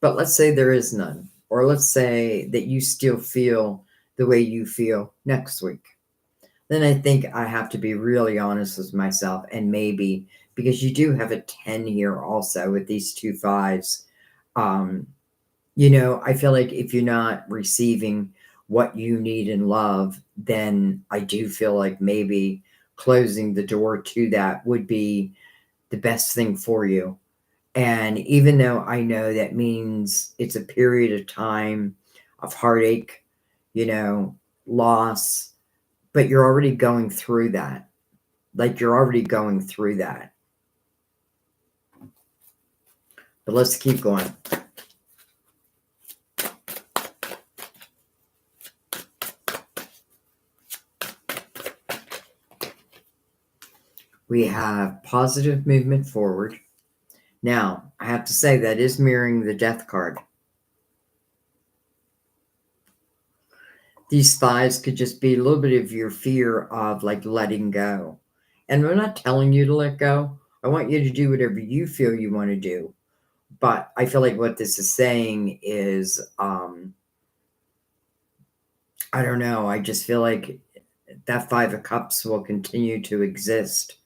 But let's say there is none. Or let's say that you still feel the way you feel next week. Then I think I have to be really honest with myself. And maybe, because you do have a 10 here also with these 2 5s. I feel like if you're not receiving what you need in love, then I do feel like maybe closing the door to that would be the best thing for you. And even though I know that means it's a period of time of heartache, loss, but you're already going through that. Like, you're already going through that. But let's keep going. We have positive movement forward. Now, I have to say that is mirroring the death card. These 5s could just be a little bit of your fear of like letting go. And we're not telling you to let go. I want you to do whatever you feel you want to do. But I feel like what this is saying is, I don't know. I just feel like that 5 of Cups will continue to exist.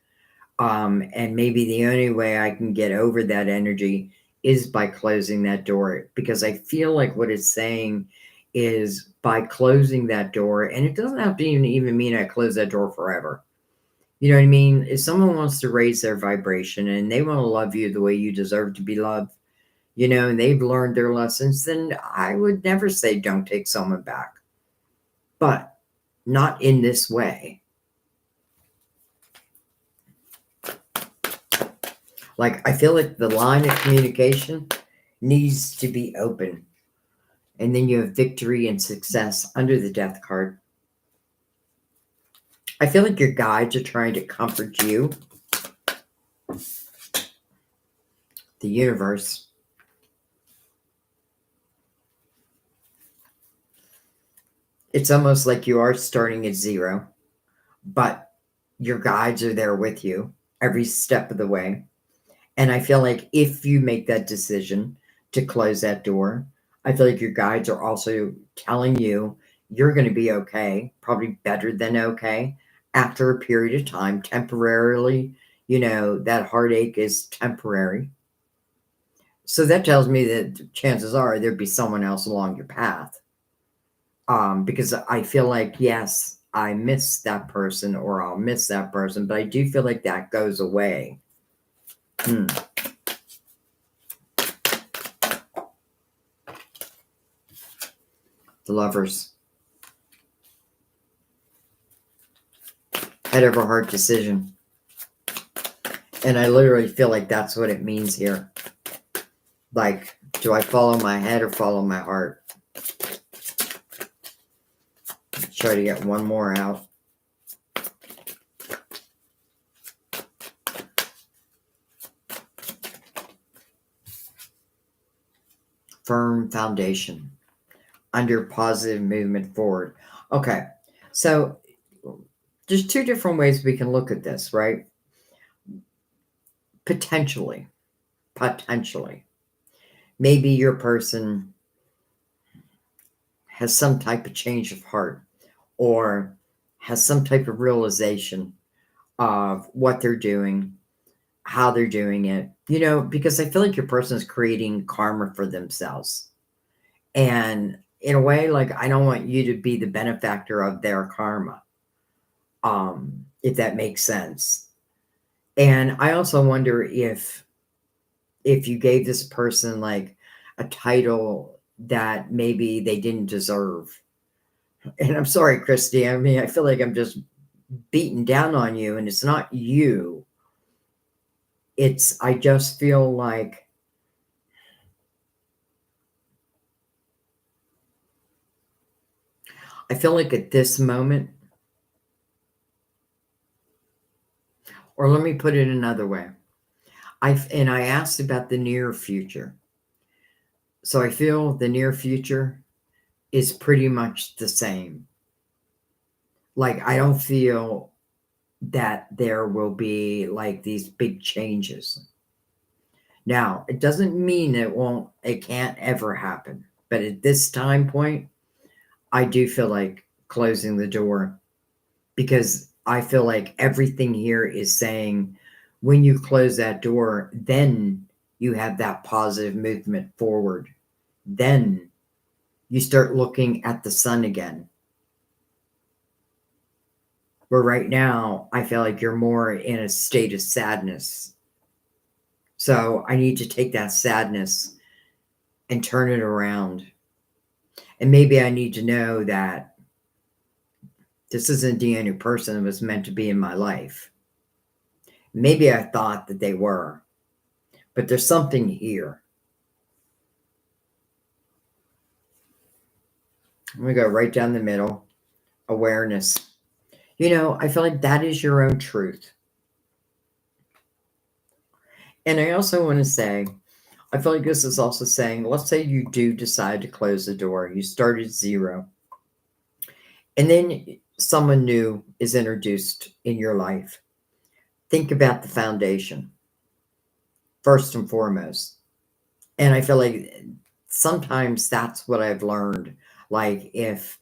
And maybe the only way I can get over that energy is by closing that door, because I feel like what it's saying is by closing that door, and it doesn't have to even mean I close that door forever. You know what I mean? If someone wants to raise their vibration and they want to love you the way you deserve to be loved, and they've learned their lessons, then I would never say don't take someone back. But not in this way. Like, I feel like the line of communication needs to be open. And then you have victory and success under the death card. I feel like your guides are trying to comfort you. The universe. It's almost like you are starting at 0, but your guides are there with you every step of the way. And I feel like if you make that decision to close that door, I feel like your guides are also telling you you're going to be okay, probably better than okay, after a period of time, temporarily. That heartache is temporary. So that tells me that chances are there'd be someone else along your path. Because I feel like, yes, I miss that person or I'll miss that person, but I do feel like that goes away. The Lovers. Head over heart decision. And I literally feel like that's what it means here. Like, do I follow my head or follow my heart? Try to get one more out. Firm foundation. Under positive movement forward. Okay, so there's 2 different ways we can look at this, right? Potentially. Maybe your person has some type of change of heart or has some type of realization of what they're doing, how they're doing it, because I feel like your person is creating karma for themselves. And in a way, like, I don't want you to be the benefactor of their karma, if that makes sense. And I also wonder if you gave this person like a title that maybe they didn't deserve. And I'm sorry, Christy. I mean, I feel like I'm just beating down on you, and it's not you. I just feel like at this moment, or let me put it another way. I asked about the near future. So I feel the near future is pretty much the same. Like, I don't feel that there will be like these big changes. Now, it doesn't mean it can't ever happen. But at this time point, I do feel like closing the door, because I feel like everything here is saying when you close that door, then you have that positive movement forward. Then you start looking at the sun again. Where right now, I feel like you're more in a state of sadness. So I need to take that sadness and turn it around. And maybe I need to know that this isn't the only person that was meant to be in my life. Maybe I thought that they were, but there's something here. I'm going to go right down the middle. Awareness. I feel like that is your own truth. And I also want to say, I feel like this is also saying, let's say you do decide to close the door. You start at 0. And then someone new is introduced in your life. Think about the foundation, first and foremost. And I feel like sometimes that's what I've learned. Like, if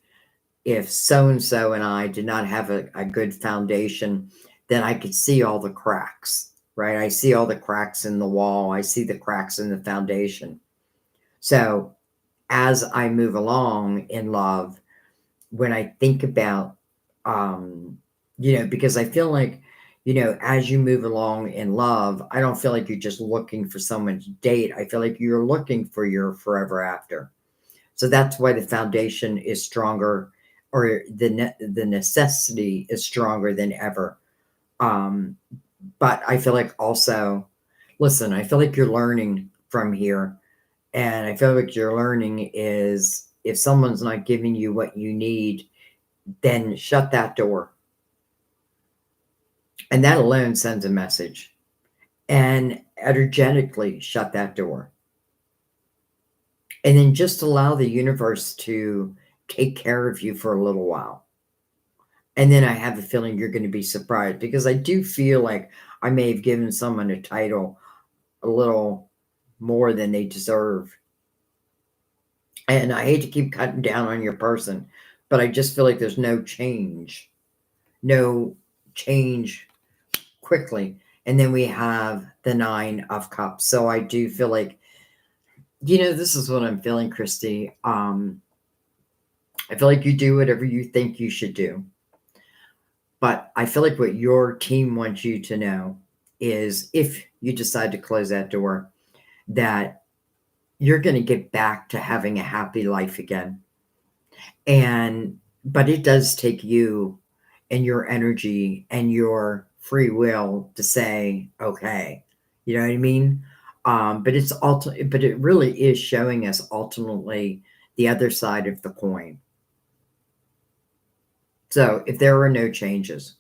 so-and-so and I did not have a good foundation, then I could see all the cracks, right? I see all the cracks in the wall. I see the cracks in the foundation. So as I move along in love, when I think about, because I feel like, as you move along in love, I don't feel like you're just looking for someone to date. I feel like you're looking for your forever after. So that's why the foundation is stronger, or the necessity is stronger than ever. But I feel like also, listen, I feel like you're learning from here. And I feel like your learning is, if someone's not giving you what you need, then shut that door. And that alone sends a message. And energetically shut that door. And then just allow the universe to take care of you for a little while. And then I have a feeling you're going to be surprised, because I do feel like I may have given someone a title a little more than they deserve. And I hate to keep cutting down on your person, but I just feel like there's no change quickly. And then we have the 9 of Cups. So I do feel like, this is what I'm feeling, Christy. I feel like you do whatever you think you should do. But I feel like what your team wants you to know is, if you decide to close that door, that you're going to get back to having a happy life again. But it does take you and your energy and your free will to say, okay, you know what I mean? But it really is showing us ultimately the other side of the coin. So if there are no changes,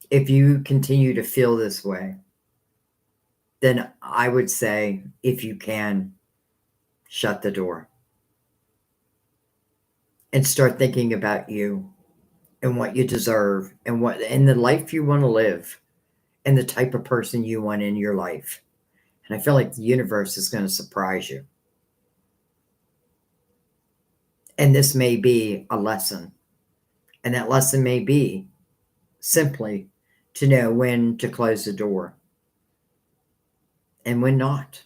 if you continue to feel this way, then I would say, if you can, shut the door and start thinking about you and what you deserve, and the life you want to live, and the type of person you want in your life. And I feel like the universe is going to surprise you. And this may be a lesson. And that lesson may be simply to know when to close the door and when not.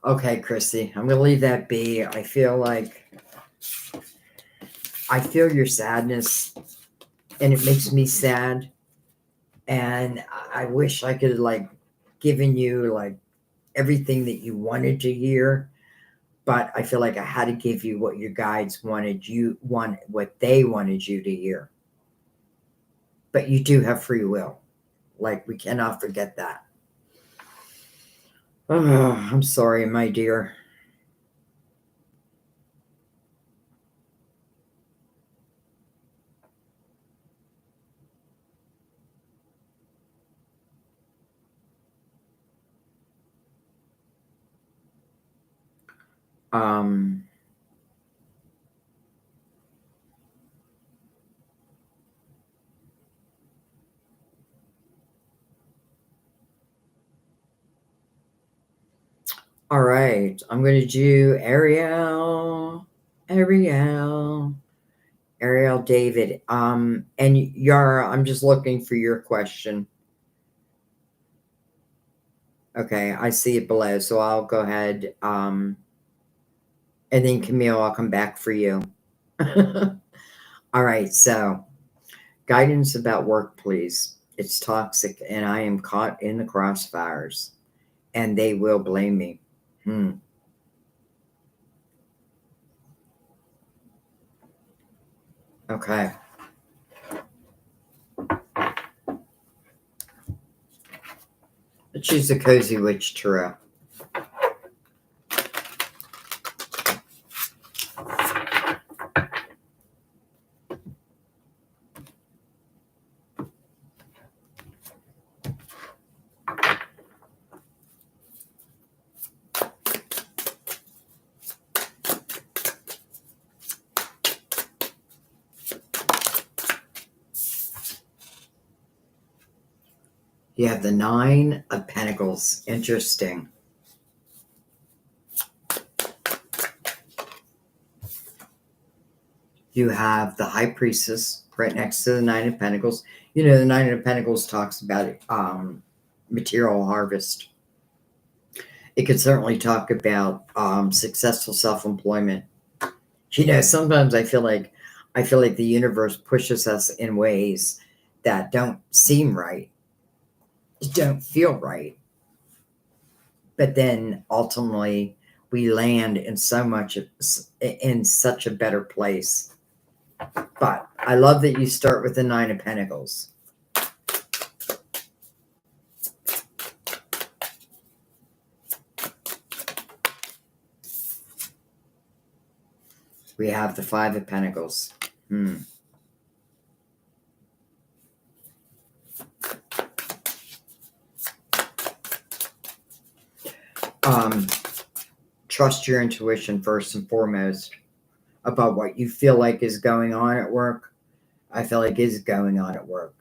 Okay, Christy, I'm going to leave that be. I feel your sadness, and it makes me sad. And I wish I could given you everything that you wanted to hear, but I feel like I had to give you what your guides what they wanted you to hear. But you do have free will. Like, we cannot forget that. Oh, I'm sorry, my dear. Um, all right, I'm going to do Ariel David. And Yara, I'm just looking for your question. Okay, I see it below, so I'll go ahead. And then Camille, I'll come back for you. All right, so guidance about work, please. It's toxic, and I am caught in the crossfires, and they will blame me. Okay. Let's choose the Cozy Witch Tarot. You have the Nine of Pentacles. Interesting. You have the High Priestess right next to the Nine of Pentacles. You know, the Nine of Pentacles talks about material harvest. It could certainly talk about successful self-employment. You know, sometimes I feel like the universe pushes us in ways that don't seem right, don't feel right, but then ultimately we land in such a better place. But I love that you start with the Nine of Pentacles. We have the Five of Pentacles. Trust your intuition first and foremost about what you feel like is going on at work. I feel like is going on at work.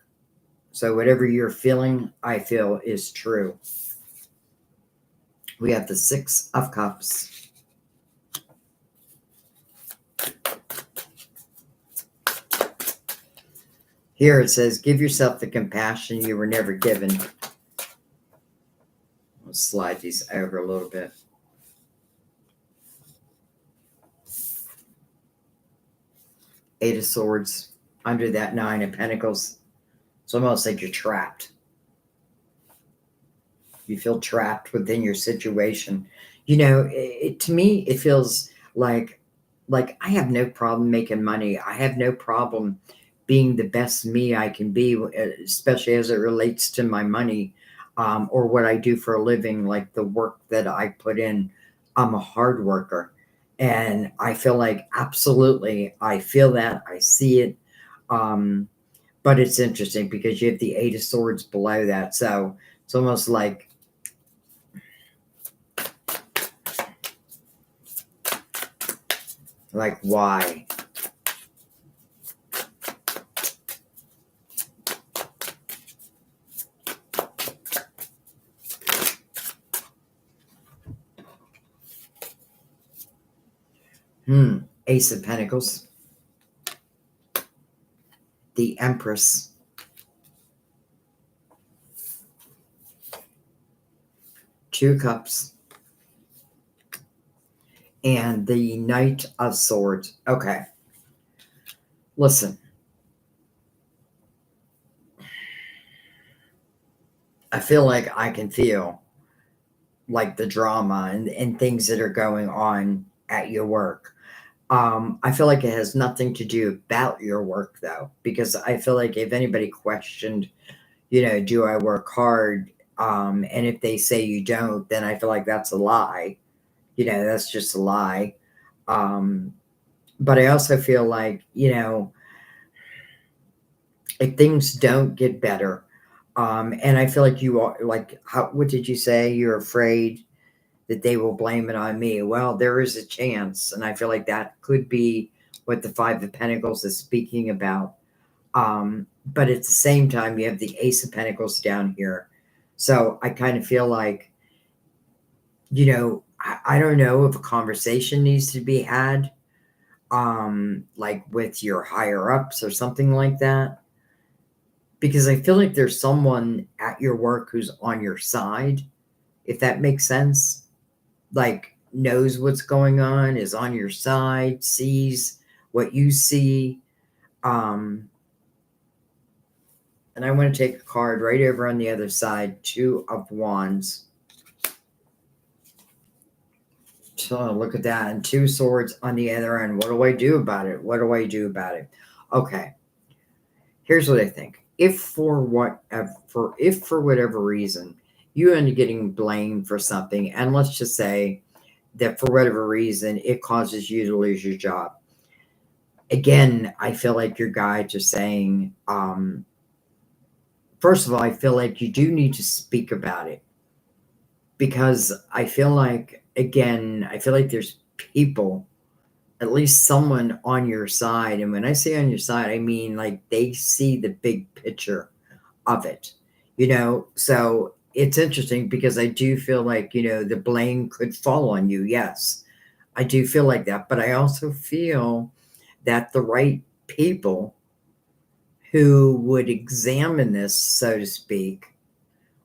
So whatever you're feeling, I feel is true. We have the Six of Cups. Here it says, give yourself the compassion you were never given. I'll slide these over a little bit. Eight of Swords under that Nine of Pentacles. It's almost like you're trapped. You feel trapped within your situation. You know, to me, it feels like I have no problem making money. I have no problem being the best me I can be, especially as it relates to my money, or what I do for a living, like the work that I put in. I'm a hard worker. And I feel like absolutely, I feel that, I see it. But it's interesting because you have the Eight of Swords below that. So it's almost like, why? Ace of Pentacles. The Empress. Two of Cups. And the Knight of Swords. Okay. Listen. I feel like I can feel like the drama and things that are going on at your work. I feel like it has nothing to do about your work though, because I feel like if anybody questioned, do I work hard? And if they say you don't, then I feel like that's a lie. That's just a lie. Um, but I also feel like, if things don't get better, and I feel like you are like, what did you say? You're afraid that they will blame it on me. Well, there is a chance, and I feel like that could be what the Five of Pentacles is speaking about. But at the same time, you have the Ace of Pentacles down here. So I kind of feel like, I don't know if a conversation needs to be had, like with your higher ups or something like that. Because I feel like there's someone at your work who's on your side, if that makes sense. Like, knows what's going on, is on your side, sees what you see. Um, and I want to take a card right over on the other side, Two of Wands. So look at that. And two swords on the other end. What do I do about it? What do I do about it? Okay. Here's what I think. If for whatever reason you end up getting blamed for something, and let's just say that for whatever reason it causes you to lose your job. Again, I feel like your guides are saying, first of all, I feel like you do need to speak about it, because I feel like, again, I feel like there's people, at least someone on your side. And when I say on your side, I mean like they see the big picture of it, So it's interesting because I do feel like, the blame could fall on you. Yes, I do feel like that. But I also feel that the right people who would examine this, so to speak,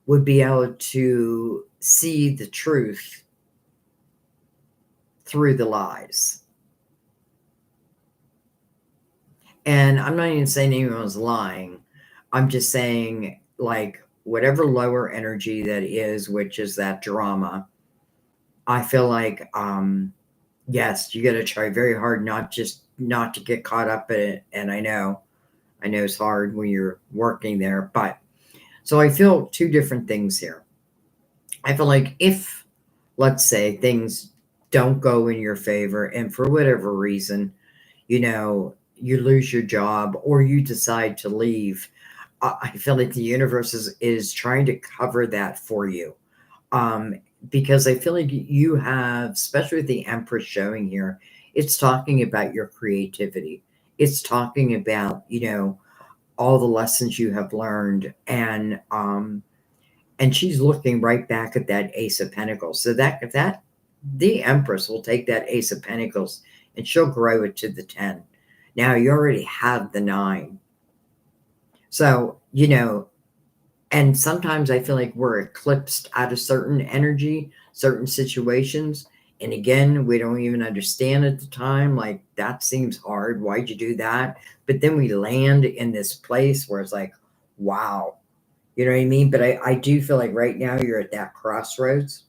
would be able to see the truth through the lies. And I'm not even saying anyone's lying. I'm just saying, like, whatever lower energy that is, which is that drama, I feel like, yes, you got to try very hard not to get caught up in it. And I know it's hard when you're working there, but so I feel two different things here. I feel like if, let's say, things don't go in your favor and for whatever reason, you lose your job or you decide to leave, I feel like the universe is trying to cover that for you. Um, because I feel like you have, especially with the Empress showing here, it's talking about your creativity. It's talking about, all the lessons you have learned, and she's looking right back at that Ace of Pentacles. So that the Empress will take that Ace of Pentacles and she'll grow it to the 10. Now you already have the 9. So, and sometimes I feel like we're eclipsed out of certain energy, certain situations. And again, we don't even understand at the time. Like, that seems hard. Why'd you do that? But then we land in this place where it's like, wow. You know what I mean? But I do feel like right now you're at that crossroads.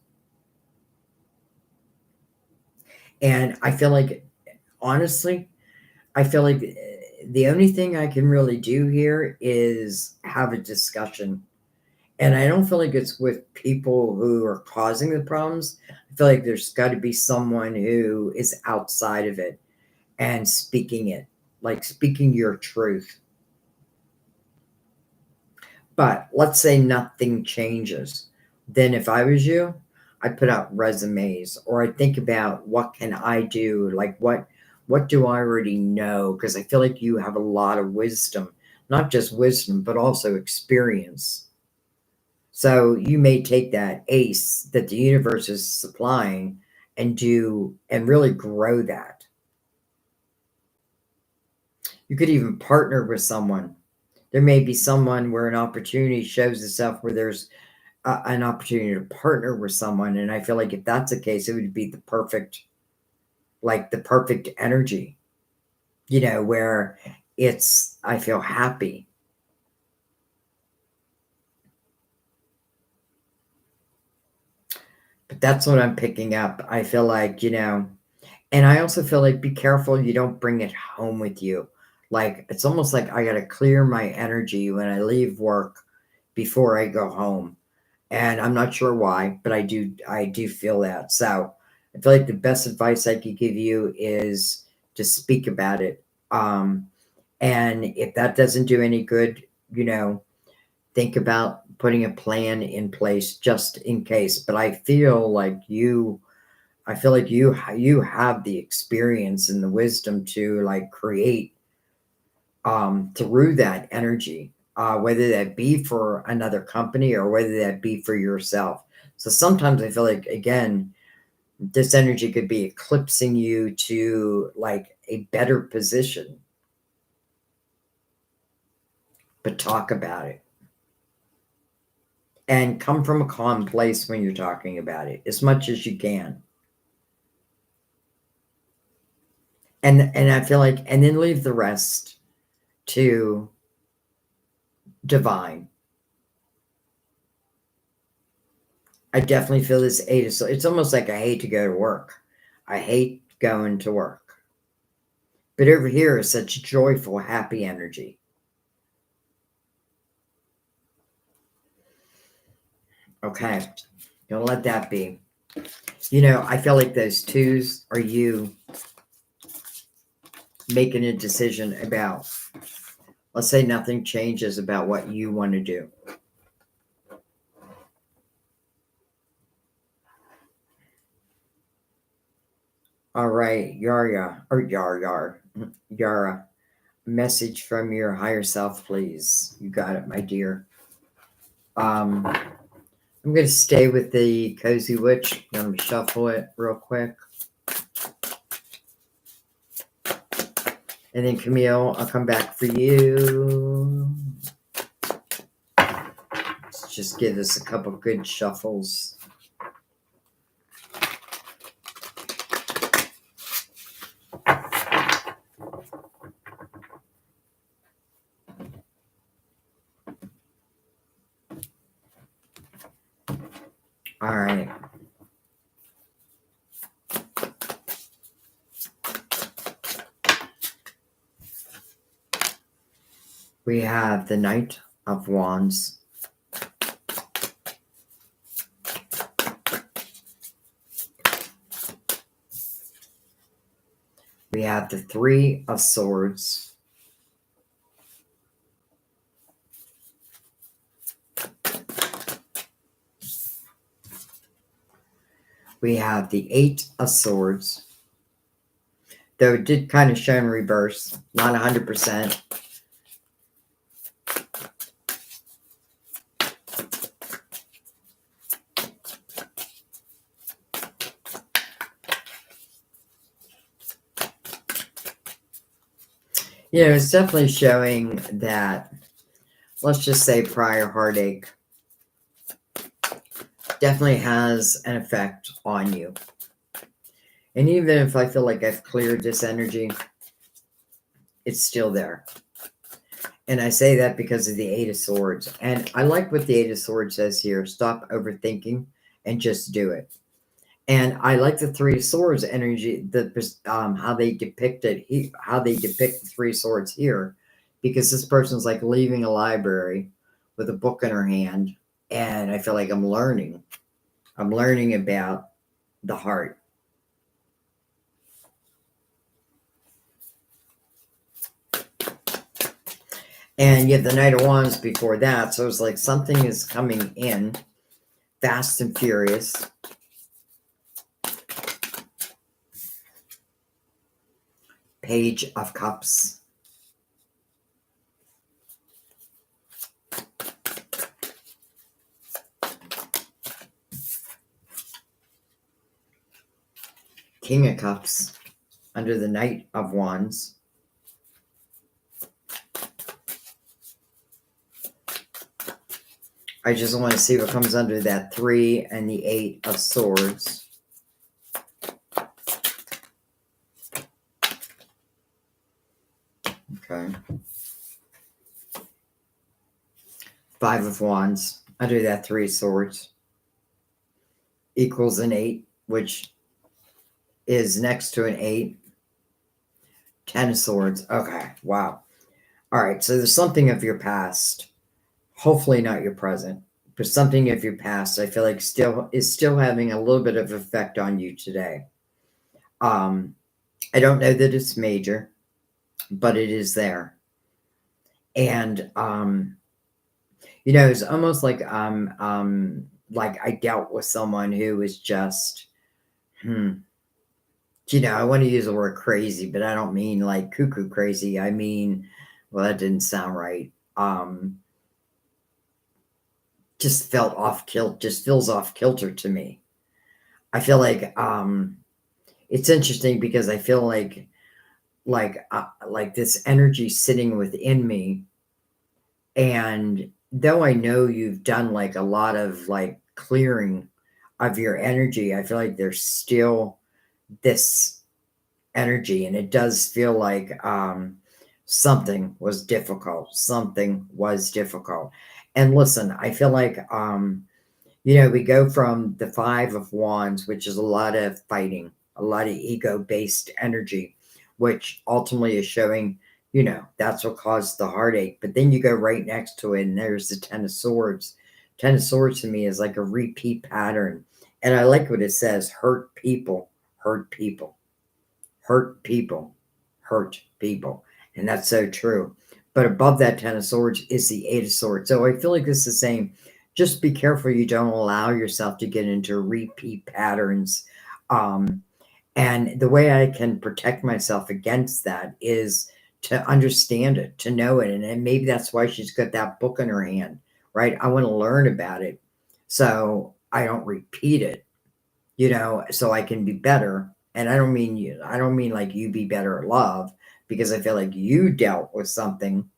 And I feel like, honestly, I feel like the only thing I can really do here is have a discussion. And I don't feel like it's with people who are causing the problems. I feel like there's got to be someone who is outside of it and speaking it, like speaking your truth. But let's say nothing changes. Then if I was you, I'd put out resumes, or I'd think about what can I do? Like, what do I already know? Because I feel like you have a lot of wisdom, not just wisdom, but also experience. So you may take that ace that the universe is supplying and really grow that. You could even partner with someone. There may be someone where an opportunity shows itself where there's an opportunity to partner with someone. And I feel like if that's the case, it would be the perfect energy, where I feel happy. But that's what I'm picking up. I feel like, and I also feel like be careful you don't bring it home with you. Like it's almost like I got to clear my energy when I leave work before I go home. And I'm not sure why, but I do feel that. So I feel like the best advice I could give you is to speak about it. And if that doesn't do any good, think about putting a plan in place just in case. But I feel like you have the experience and the wisdom to like create through that energy, whether that be for another company or whether that be for yourself. So sometimes I feel like again, this energy could be eclipsing you to like a better position. But talk about it and come from a calm place when you're talking about it as much as you can. And I feel like, and then leave the rest to divine. I definitely feel this eight is, it's almost like I hate to go to work. I hate going to work. But over here is such joyful, happy energy. Okay, gonna let that be. I feel like those twos are you making a decision about, let's say nothing changes about what you want to do. All right, Yara, message from your higher self, please. You got it, my dear. I'm going to stay with the Cozy Witch. Let me shuffle it real quick. And then Camille, I'll come back for you. Let's just give this a couple good shuffles. All right. We have the Knight of Wands. We have the Three of Swords. We have the Eight of Swords. Though it did kind of show in reverse, not 100%. It's definitely showing that, let's just say prior heartache definitely has an effect on you. And even if I feel like I've cleared this energy, it's still there. And I say that because of the Eight of Swords. And I like what the Eight of Swords says here. Stop overthinking and just do it. And I like the Three of Swords energy, how they depict it, how they depict the Three Swords here, because this person's like leaving a library with a book in her hand, and I feel like I'm learning about the heart. And you have the Knight of Wands before that, so it's like something is coming in fast and furious. Page of Cups. King of Cups under the Knight of Wands. I just want to see what comes under that 3 and the 8 of Swords. Okay. 5 of Wands under that 3 of Swords. equals an 8, which is next to an 8. 10 of Swords. Okay, wow. All right, so there's something of your past, hopefully not your present, but something of your past I feel like still having a little bit of effect on you today. I don't know that it's major, but it is there. And it's almost like I dealt with someone who was just I want to use the word crazy, but I don't mean like cuckoo crazy. I mean, well, that didn't sound right. Just felt off kilt, just feels off kilter to me. I feel like it's interesting because I feel like this energy sitting within me, and though I know you've done like a lot of like clearing of your energy, I feel like there's still this energy, and it does feel like something was difficult. And listen, I feel like we go from the 5 of Wands, which is a lot of fighting, a lot of ego-based energy, which ultimately is showing, that's what caused the heartache. But then you go right next to it, and there's the 10 of Swords. 10 of Swords to me is like a repeat pattern. And I like what it says, hurt people, hurt people, hurt people, hurt people. And that's so true. But above that 10 of Swords is the 8 of Swords. So I feel like it's the same. Just be careful you don't allow yourself to get into repeat patterns. And the way I can protect myself against that is to understand it, to know it. And maybe that's why she's got that book in her hand, right? I want to learn about it so I don't repeat it, so I can be better. And I don't mean like you be better at love, because I feel like you dealt with something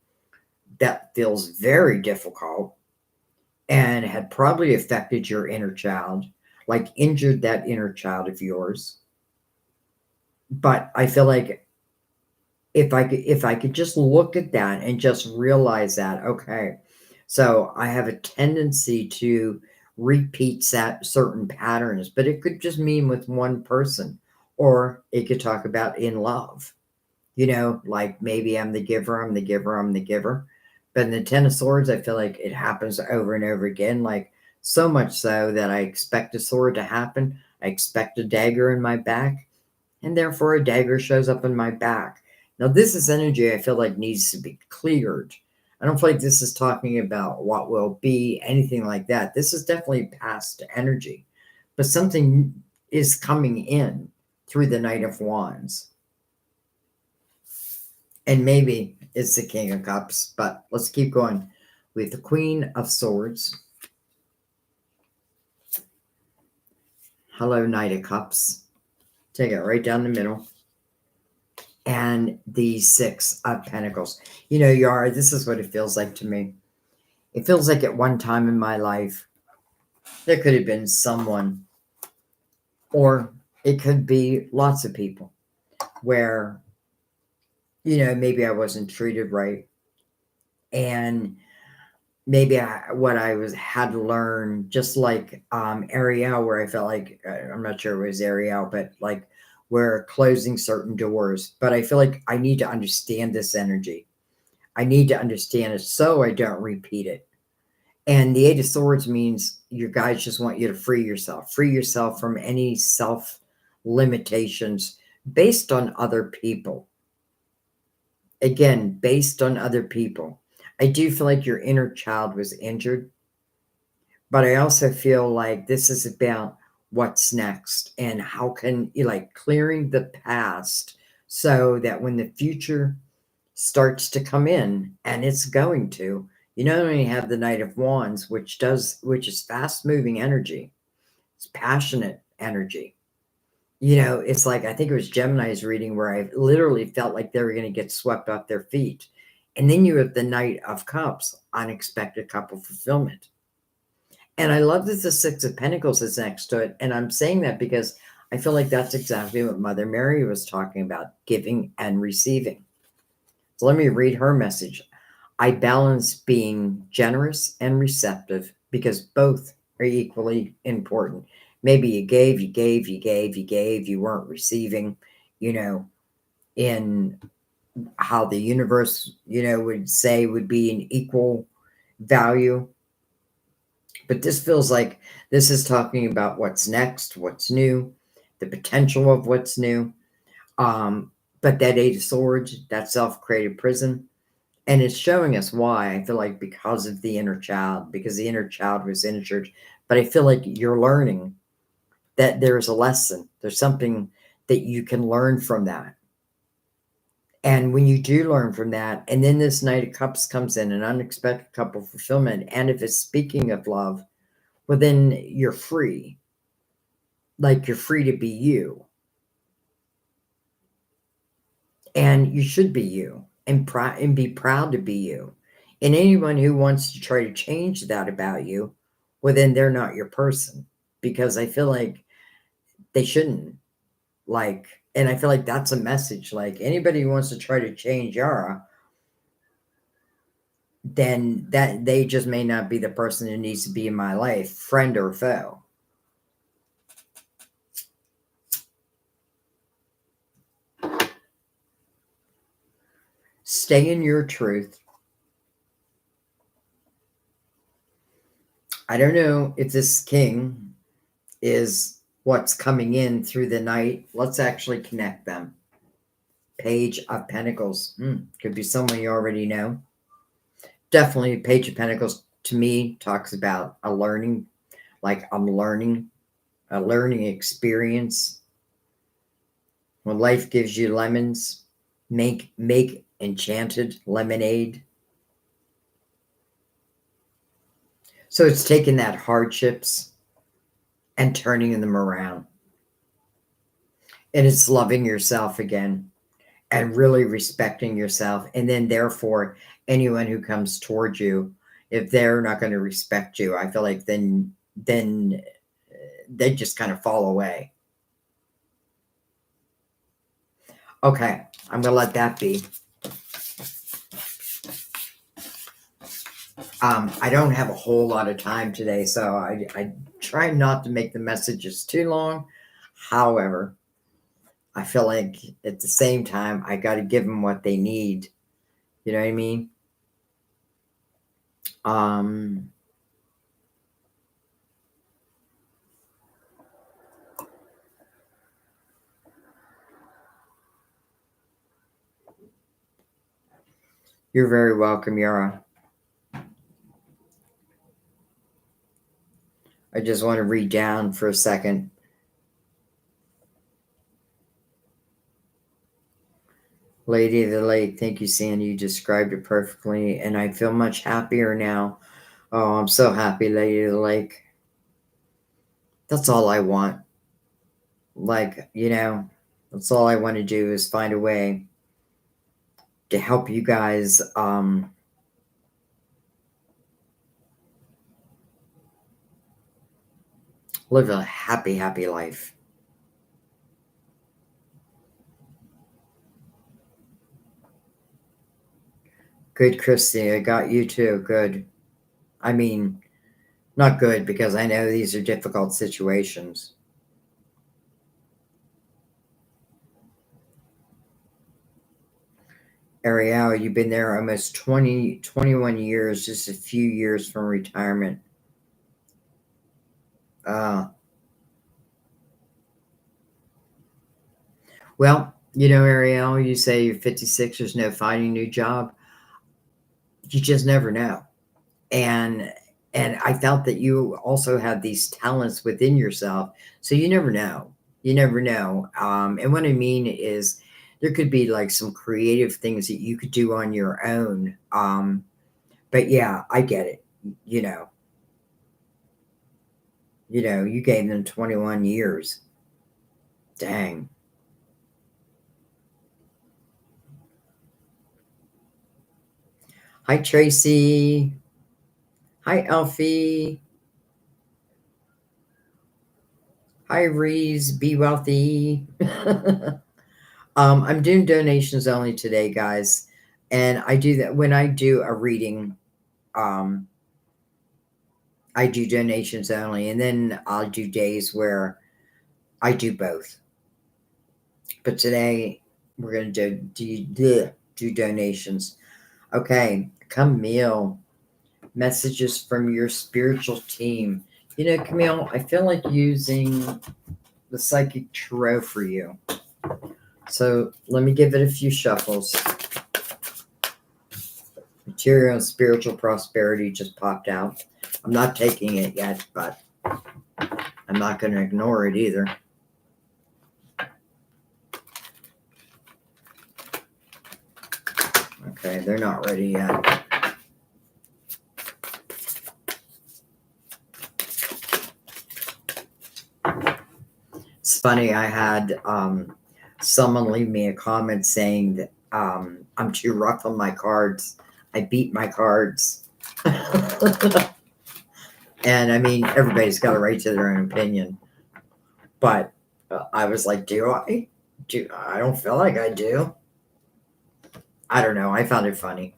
that feels very difficult and had probably affected your inner child, like injured that inner child of yours. But I feel like if I could just look at that and just realize that, okay, so I have a tendency to repeat certain patterns, but it could just mean with one person, or it could talk about in love, like maybe I'm the giver, I'm the giver, I'm the giver. But in the 10 of Swords, I feel like it happens over and over again, like so much so that I expect a sword to happen. I expect a dagger in my back, and therefore a dagger shows up in my back. Now, this is energy I feel like needs to be cleared. I don't feel like this is talking about what will be, anything like that. This is definitely past energy, but something is coming in through the Knight of Wands. And maybe it's the King of Cups, but let's keep going with the Queen of Swords. Hello, Knight of Cups. Take it right down the middle. And the 6 of Pentacles. Yara, this is what it feels like to me. It feels like at one time in my life, there could have been someone, or it could be lots of people, where, maybe I wasn't treated right. And maybe what I had to learn, just like Ariel, where I felt like, I'm not sure it was Ariel, but like we're closing certain doors. But I feel like I need to understand this energy. I need to understand it so I don't repeat it. And the 8 of Swords means your guides just want you to free yourself from any self limitations based on other people. Again, based on other people. I do feel like your inner child was injured, but I also feel like this is about what's next and how can you like clearing the past so that when the future starts to come in, and it's going to, you not only have the Knight of Wands, which is fast moving energy, it's passionate energy. It's like, I think it was Gemini's reading where I literally felt like they were going to get swept off their feet. And then you have the Knight of Cups, unexpected couple fulfillment. And I love that the 6 of Pentacles is next to it. And I'm saying that because I feel like that's exactly what Mother Mary was talking about, giving and receiving. So let me read her message. I balance being generous and receptive because both are equally important. Maybe you gave, you gave, you gave, you gave, you weren't receiving, you know, in how the universe, would say would be an equal value. But this feels like this is talking about what's next, what's new, the potential of what's new. But that Eight of Swords, that self-created prison, and it's showing us why. I feel like because of the inner child, because the inner child was injured. But I feel like you're learning that there's a lesson. There's something that you can learn from that. And when you do learn from that, and then this Knight of Cups comes in, an unexpected couple fulfillment, and if it's speaking of love, well, then you're free. Like you're free to be you. And you should be you and be proud to be you. And anyone who wants to try to change that about you, well, then they're not your person. Because I feel like they shouldn't. And I feel like that's a message. Like anybody who wants to try to change Yara, then that they just may not be the person who needs to be in my life, friend or foe. Stay in your truth. I don't know if this king is what's coming in through the night. Let's actually connect them. Page of Pentacles. Could be someone you already know. Definitely Page of Pentacles to me talks about a learning, like I'm learning, a learning experience. When life gives you lemons, make enchanted lemonade. So it's taking that hardships and turning them around. And it's loving yourself again and really respecting yourself. And then therefore, anyone who comes towards you, if they're not going to respect you, I feel like then they just kind of fall away. Okay, I'm going to let that be. I don't have a whole lot of time today, so I try not to make the messages too long. However, I feel like at the same time, I got to give them what they need. You know what I mean? You're very welcome, Yura. I just want to read down for a second. Lady of the Lake, thank you, Sandy. You described it perfectly, and I feel much happier now. Oh, I'm so happy, Lady of the Lake. That's all I want. That's all I want to do is find a way to help you guys live a happy, happy life. Good, Christy. I got you too. Good. I mean, not good because I know these are difficult situations. Ariel, you've been there almost 21 years, just a few years from retirement. Well, Ariel, you say you're 56, there's no finding a new job. You just never know. And I felt that you also had these talents within yourself. So you never know. You never know. And what I mean is there could be like some creative things that you could do on your own. But yeah, I get it. You gave them 21 years. Dang. Hi, Tracy. Hi, Alfie. Hi, Reese. Be wealthy. I'm doing donations only today, guys. And I do that when I do a reading. I do donations only, and then I'll do days where I do both. But today we're going to do donations. Okay, Camille, messages from your spiritual team. Camille, I feel like using the psychic tarot for you. So let me give it a few shuffles. Material and spiritual prosperity just popped out. I'm not taking it yet, but I'm not going to ignore it either. Okay, they're not ready yet. It's funny, I had someone leave me a comment saying that I'm too rough on my cards. I beat my cards. And I mean, everybody's got a right to their own opinion. But I was like, do I? I don't feel like I do. I don't know. I found it funny.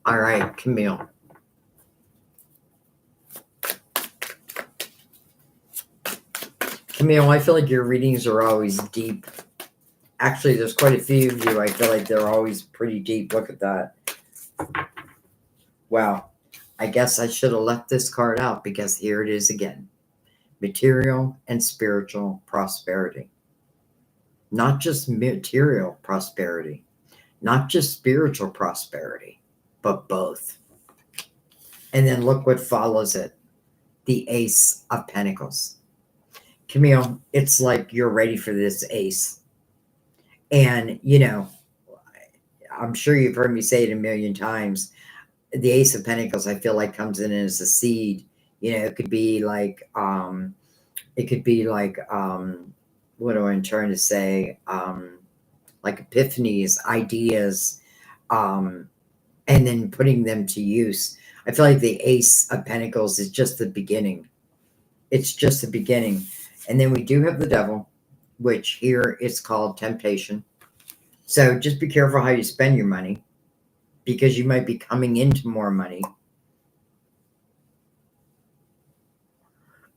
All right, Camille. Camille, I feel like your readings are always deep. Actually, there's quite a few of you. I feel like they're always pretty deep. Look at that. Wow. I guess I should have left this card out because here it is again. Material and spiritual prosperity. Not just material prosperity. Not just spiritual prosperity, but both. And then look what follows it. The Ace of Pentacles. Camille, it's like you're ready for this ace. And, I'm sure you've heard me say it a million times. The Ace of Pentacles, I feel like, comes in as a seed. It could be like, what am I trying to say? Like epiphanies, ideas, and then putting them to use. I feel like the Ace of Pentacles is just the beginning. It's just the beginning. And then we do have the Devil, which here it's called temptation. So just be careful how you spend your money, because you might be coming into more money.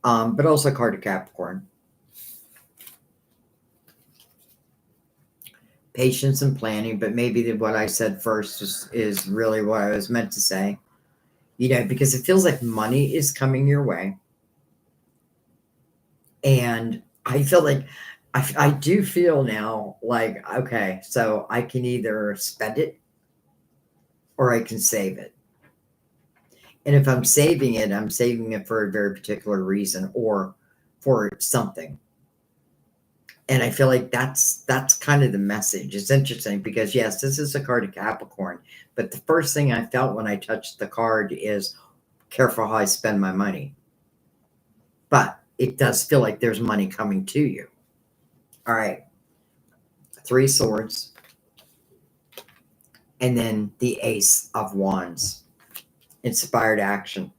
But also card of Capricorn. Patience and planning, but maybe what I said first is really what I was meant to say. Because it feels like money is coming your way. And I feel like, I do feel now like, okay, so I can either spend it or I can save it. And if I'm saving it for a very particular reason or for something. And I feel like that's kind of the message. It's interesting because, yes, this is a card of Capricorn. But the first thing I felt when I touched the card is careful how I spend my money. But it does feel like there's money coming to you. All right. 3 swords. And then the Ace of Wands. Inspired action.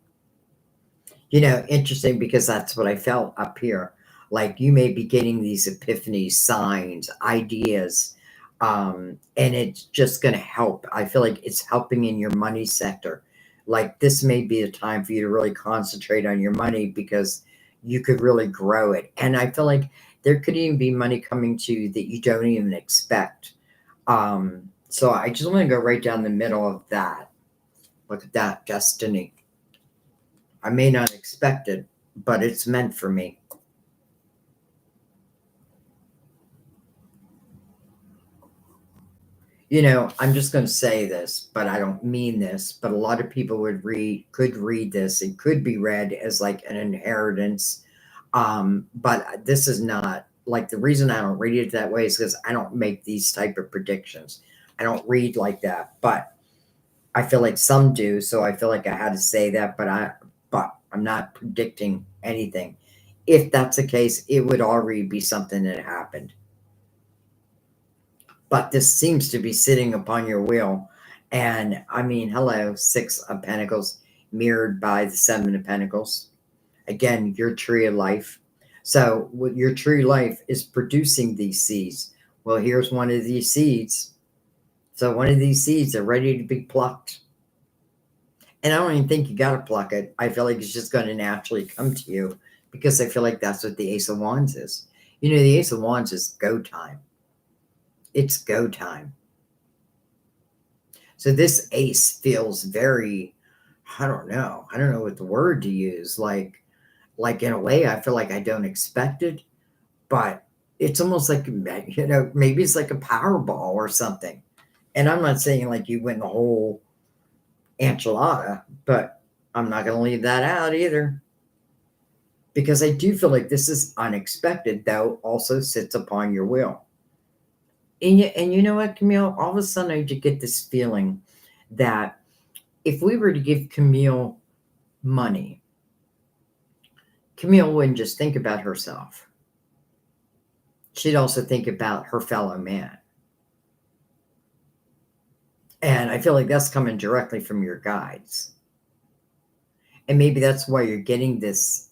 Interesting because that's what I felt up here. Like you may be getting these epiphanies, signs, ideas, and it's just going to help. I feel like it's helping in your money sector. Like this may be a time for you to really concentrate on your money because you could really grow it. And I feel like there could even be money coming to you that you don't even expect. So I just want to go right down the middle of that. Look at that, destiny. I may not expect it, but it's meant for me. I'm just going to say this, but I don't mean this, but a lot of people could read this. It could be read as like an inheritance. But this is not, like, the reason I don't read it that way is because I don't make these type of predictions. I don't read like that, but I feel like some do. So I feel like I had to say that, but I'm not predicting anything. If that's the case, it would already be something that happened. But this seems to be sitting upon your wheel. And I mean, hello, 6 of Pentacles mirrored by the 7 of Pentacles. Again, your tree of life. So your tree of life is producing these seeds. Well, here's one of these seeds. So one of these seeds are ready to be plucked. And I don't even think you got to pluck it. I feel like it's just going to naturally come to you because I feel like that's what the Ace of Wands is. You know, the Ace of Wands is go time. It's go time. So this ace feels very, I don't know. I don't know what the word to use. Like in a way, I feel like I don't expect it, but it's almost like, you know, maybe it's like a Powerball or something. And I'm not saying like you win the whole enchilada, but I'm not going to leave that out either. Because I do feel like this is unexpected, though also sits upon your will. And you know what, Camille? All of a sudden, I just get this feeling that if we were to give Camille money, Camille wouldn't just think about herself. She'd also think about her fellow man. And I feel like that's coming directly from your guides. And maybe that's why you're getting this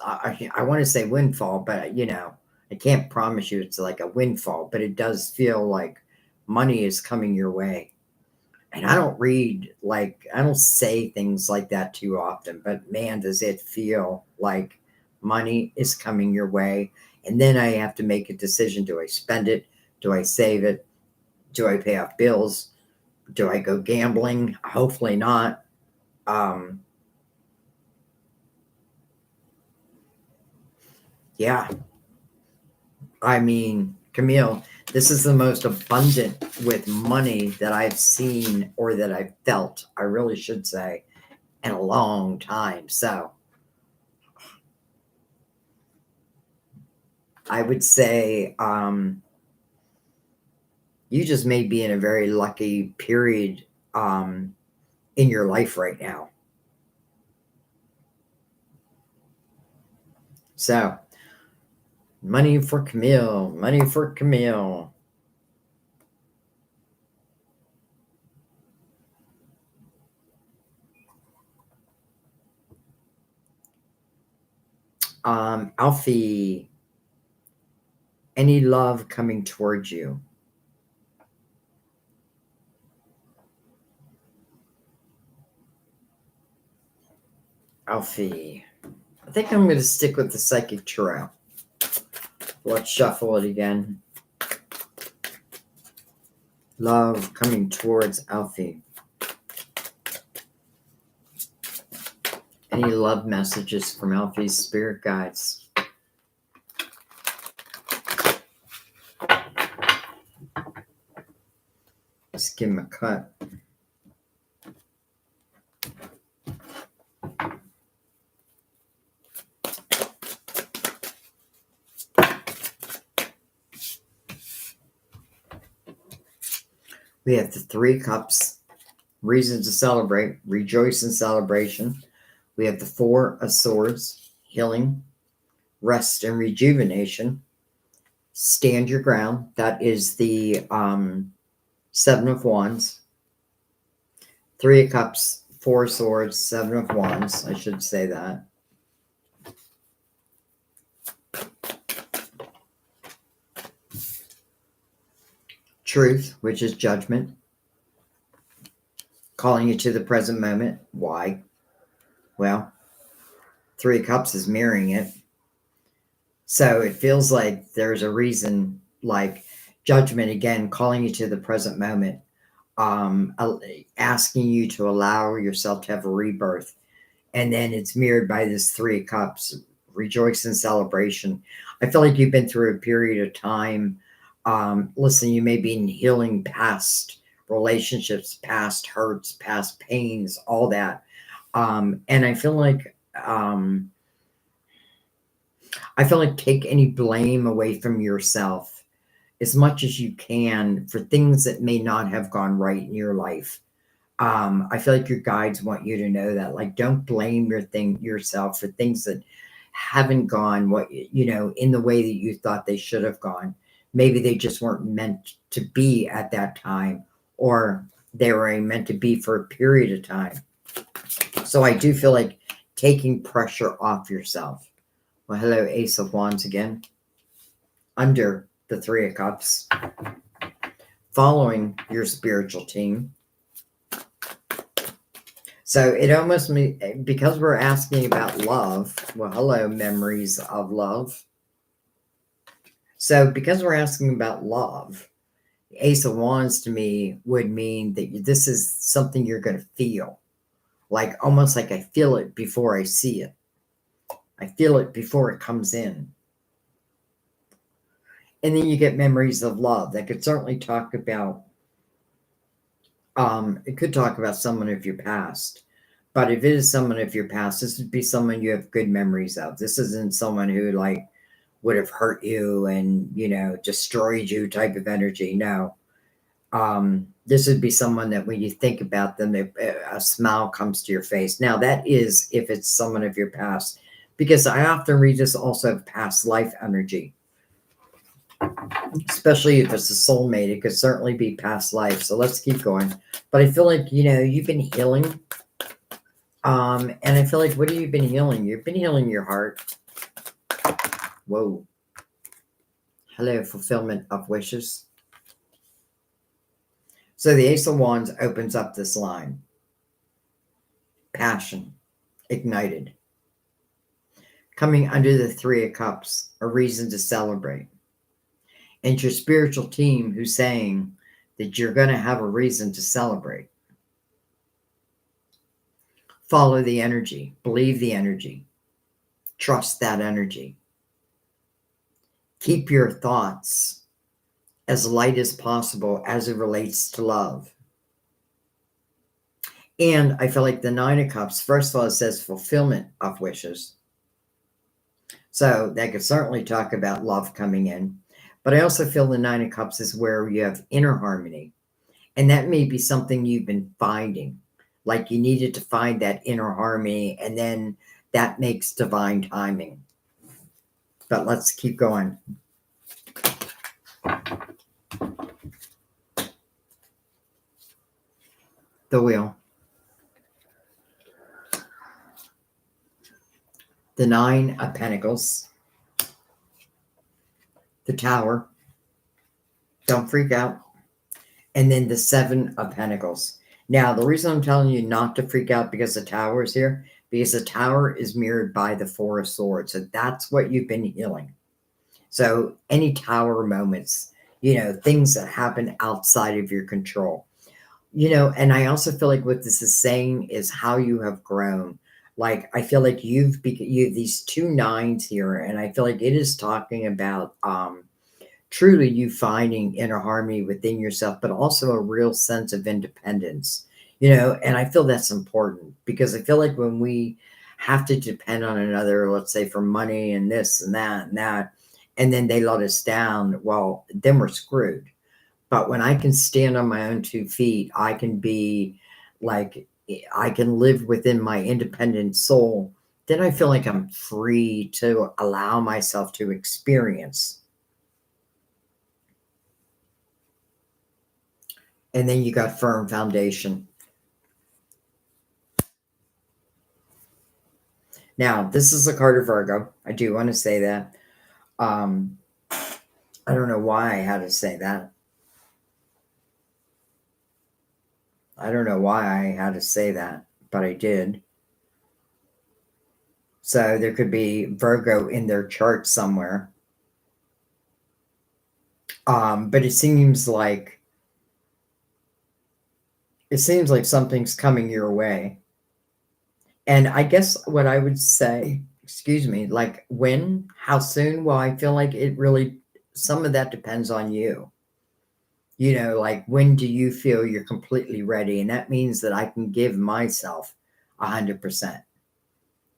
I want to say windfall, but you know, I can't promise you it's like a windfall, but it does feel like money is coming your way. And I don't say things like that too often, but man, does it feel like money is coming your way. And then I have to make a decision. Do I spend it? Do I save it? Do I pay off bills? Do I go gambling? Hopefully not. Yeah. I mean, Camille, this is the most abundant with money that I've seen or that I've felt, I really should say, in a long time. So I would say you just may be in a very lucky period in your life right now. So money for Camille, money for Camille. Alfie, any love coming towards you? Alfie, I think I'm going to stick with the Psychic Tarot. Let's shuffle it again. Love coming towards Alfie. Any love messages from Alfie's spirit guides? Let's give him a cut. We have the Three Cups, reason to celebrate, rejoice in celebration. We have the Four of Swords, healing, rest and rejuvenation. Stand your ground. That is the Seven of Wands. Three of Cups, Four of Swords, Seven of Wands. I should say that. Truth, which is judgment. Calling you to the present moment. Why? Well, Three of Cups is mirroring it. So it feels like there's a reason, like judgment again, calling you to the present moment, asking you to allow yourself to have a rebirth. And then it's mirrored by this Three of Cups, rejoice in celebration. I feel like you've been through a period of time. Listen, you may be in healing past relationships, past hurts, past pains, all that. And I feel like take any blame away from yourself as much as you can for things that may not have gone right in your life. I feel like your guides want you to know that, like, don't blame yourself for things that haven't gone in the way that you thought they should have gone. Maybe they just weren't meant to be at that time, or they were meant to be for a period of time. So I do feel like taking pressure off yourself. Well, hello, Ace of Wands again. Under the Three of Cups. Following your spiritual team. So it almost because we're asking about love. Well, hello, memories of love. So because we're asking about love, Ace of Wands to me would mean that this is something you're going to feel. Like almost like I feel it before I see it. I feel it before it comes in. And then you get memories of love. That could certainly talk about, it could talk about someone of your past. But if it is someone of your past, this would be someone you have good memories of. This isn't someone who like would have hurt you and, destroyed you type of energy. No. This would be someone that when you think about them, a smile comes to your face. Now, that is if it's someone of your past, because I often read this also of past life energy, especially if it's a soulmate. It could certainly be past life. So let's keep going. But I feel like, you've been healing. And I feel like, what have you been healing? You've been healing your heart. Whoa. Hello, fulfillment of wishes. So the Ace of Wands opens up this line. Passion, ignited. Coming under the Three of Cups, a reason to celebrate. And your spiritual team who's saying that you're going to have a reason to celebrate. Follow the energy, believe the energy, trust that energy. Keep your thoughts as light as possible as it relates to love. And I feel like the Nine of Cups, first of all, it says fulfillment of wishes. So that could certainly talk about love coming in. But I also feel the Nine of Cups is where you have inner harmony. And that may be something you've been finding. Like you needed to find that inner harmony, and then that makes divine timing. But let's keep going. The Wheel. The Nine of Pentacles. The Tower. Don't freak out. And then the Seven of Pentacles. Now, the reason I'm telling you not to freak out because the Tower is here, because the Tower is mirrored by the Four of Swords. So that's what you've been healing. So any Tower moments, things that happen outside of your control. And I also feel like what this is saying is how you have grown. Like, I feel like you have these two nines here, and I feel like it is talking about truly you finding inner harmony within yourself, but also a real sense of independence, and I feel that's important because I feel like when we have to depend on another, let's say for money and this and that, and then they let us down, well, then we're screwed. But when I can stand on my own 2 feet, I can be like, I can live within my independent soul. Then I feel like I'm free to allow myself to experience. And then you got firm foundation. Now, this is a card of Virgo. I do want to say that. I don't know why I had to say that. I don't know why I had to say that, but I did. So there could be Virgo in their chart somewhere. But it seems like something's coming your way. And I guess what I would say, excuse me, like when, how soon? Well, I feel like it really, some of that depends on you. Like when do you feel you're completely ready? And that means that I can give myself 100%,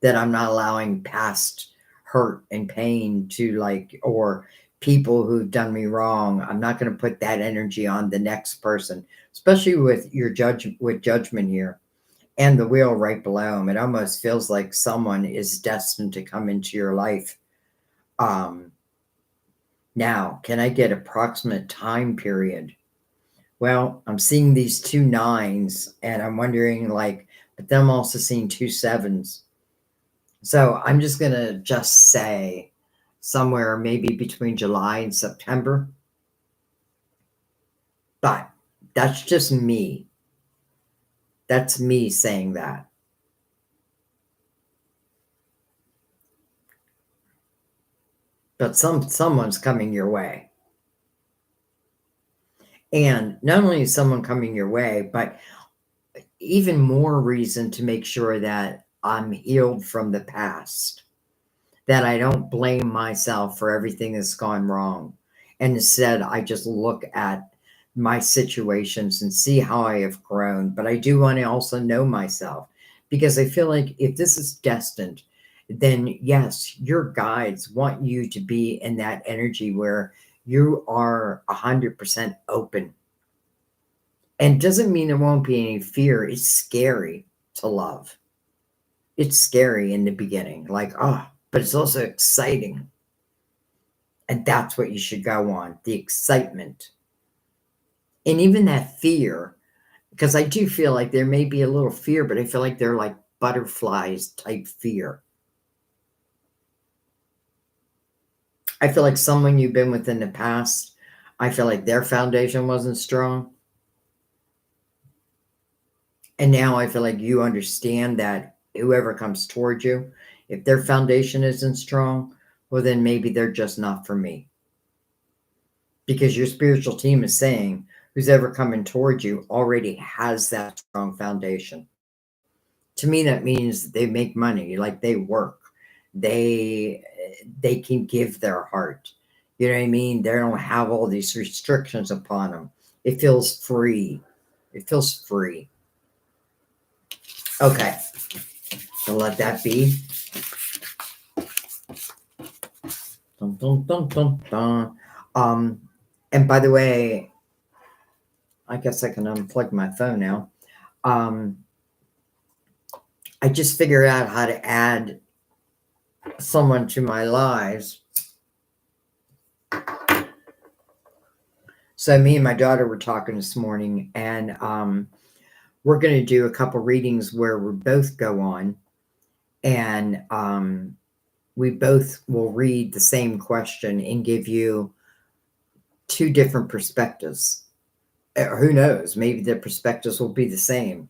that I'm not allowing past hurt and pain to or people who've done me wrong. I'm not going to put that energy on the next person, especially with judgment here. And the Wheel right below him. It almost feels like someone is destined to come into your life. Now, can I get approximate time period? Well, I'm seeing these 2 9s, and I'm wondering but then I'm also seeing 2 7s. So I'm just going to just say somewhere maybe between July and September. But that's just me. That's me saying that. But someone's coming your way. And not only is someone coming your way, but even more reason to make sure that I'm healed from the past, that I don't blame myself for everything that's gone wrong. And instead, I just look at my situations and see how I have grown. But I do want to also know myself, because I feel like if this is destined, then yes, your guides want you to be in that energy where you are 100% open. And it doesn't mean there won't be any fear. It's scary to love. It's scary in the beginning, like, but it's also exciting. And that's what you should go on, the excitement. And even that fear, because I do feel like there may be a little fear, but I feel like they're like butterflies type fear. I feel like someone you've been with in the past, I feel like their foundation wasn't strong. And now I feel like you understand that whoever comes toward you, if their foundation isn't strong, well, then maybe they're just not for me. Because your spiritual team is saying who's ever coming toward you already has that strong foundation. To me, that means they make money, like they work. They can give their heart. You know what I mean? They don't have all these restrictions upon them. It feels free. It feels free. Okay. So let that be. Dun, dun, dun, dun, dun. And by the way, I guess I can unplug my phone now. I just figured out how to add someone to my lives. So me and my daughter were talking this morning, and we're going to do a couple readings where we both go on, and we both will read the same question and give you two different perspectives. Who knows? Maybe the perspectives will be the same.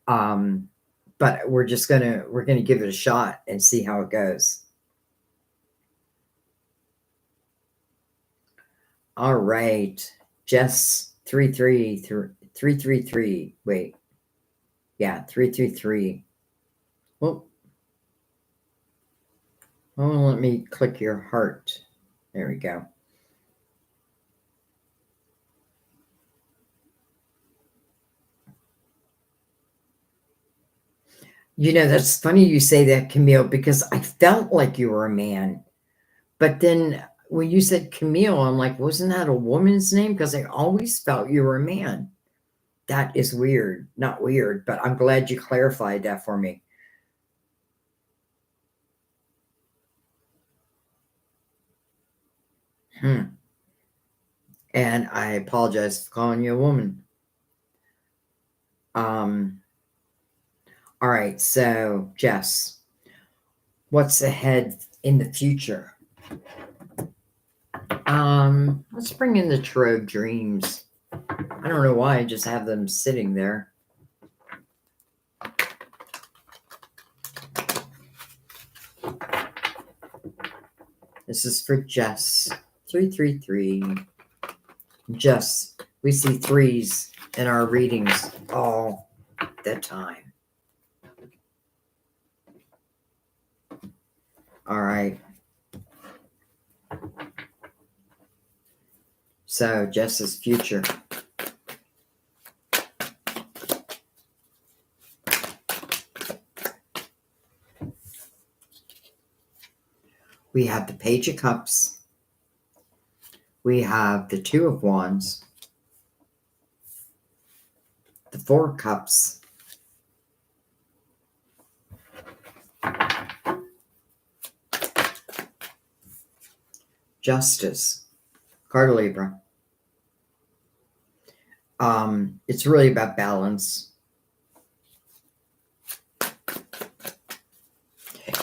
But we're going to give it a shot and see how it goes. All right. Jess 333. Wait. Yeah, 333. Well, let me click your heart. There we go. You know, that's funny you say that, Camille, because I felt like you were a man. But then when you said Camille, I'm like, wasn't that a woman's name? Because I always felt you were a man. That is weird. Not weird, but I'm glad you clarified that for me. And I apologize for calling you a woman. All right, so Jess, what's ahead in the future? Let's bring in the Tarot Dreams. I don't know why I just have them sitting there. This is for Jess. 333. Jess, we see threes in our readings all the time. All right. So, Jess's future. We have the Page of Cups. We have the Two of Wands. The Four of Cups. Justice. Card of Libra. It's really about balance.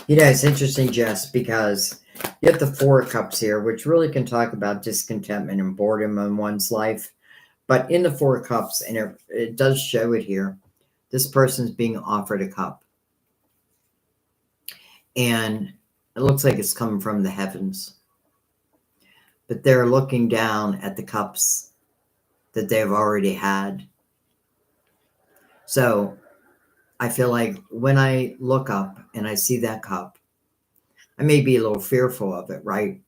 You know, it's interesting, Jess, because you have the Four of Cups here, which really can talk about discontentment and boredom in one's life. But in the Four of Cups, and it does show it here, This person's being offered a cup. And it looks like it's coming from the heavens. But they're looking down at the cups that they've already had. So I feel like when I look up and I see that cup, I may be a little fearful of it, right?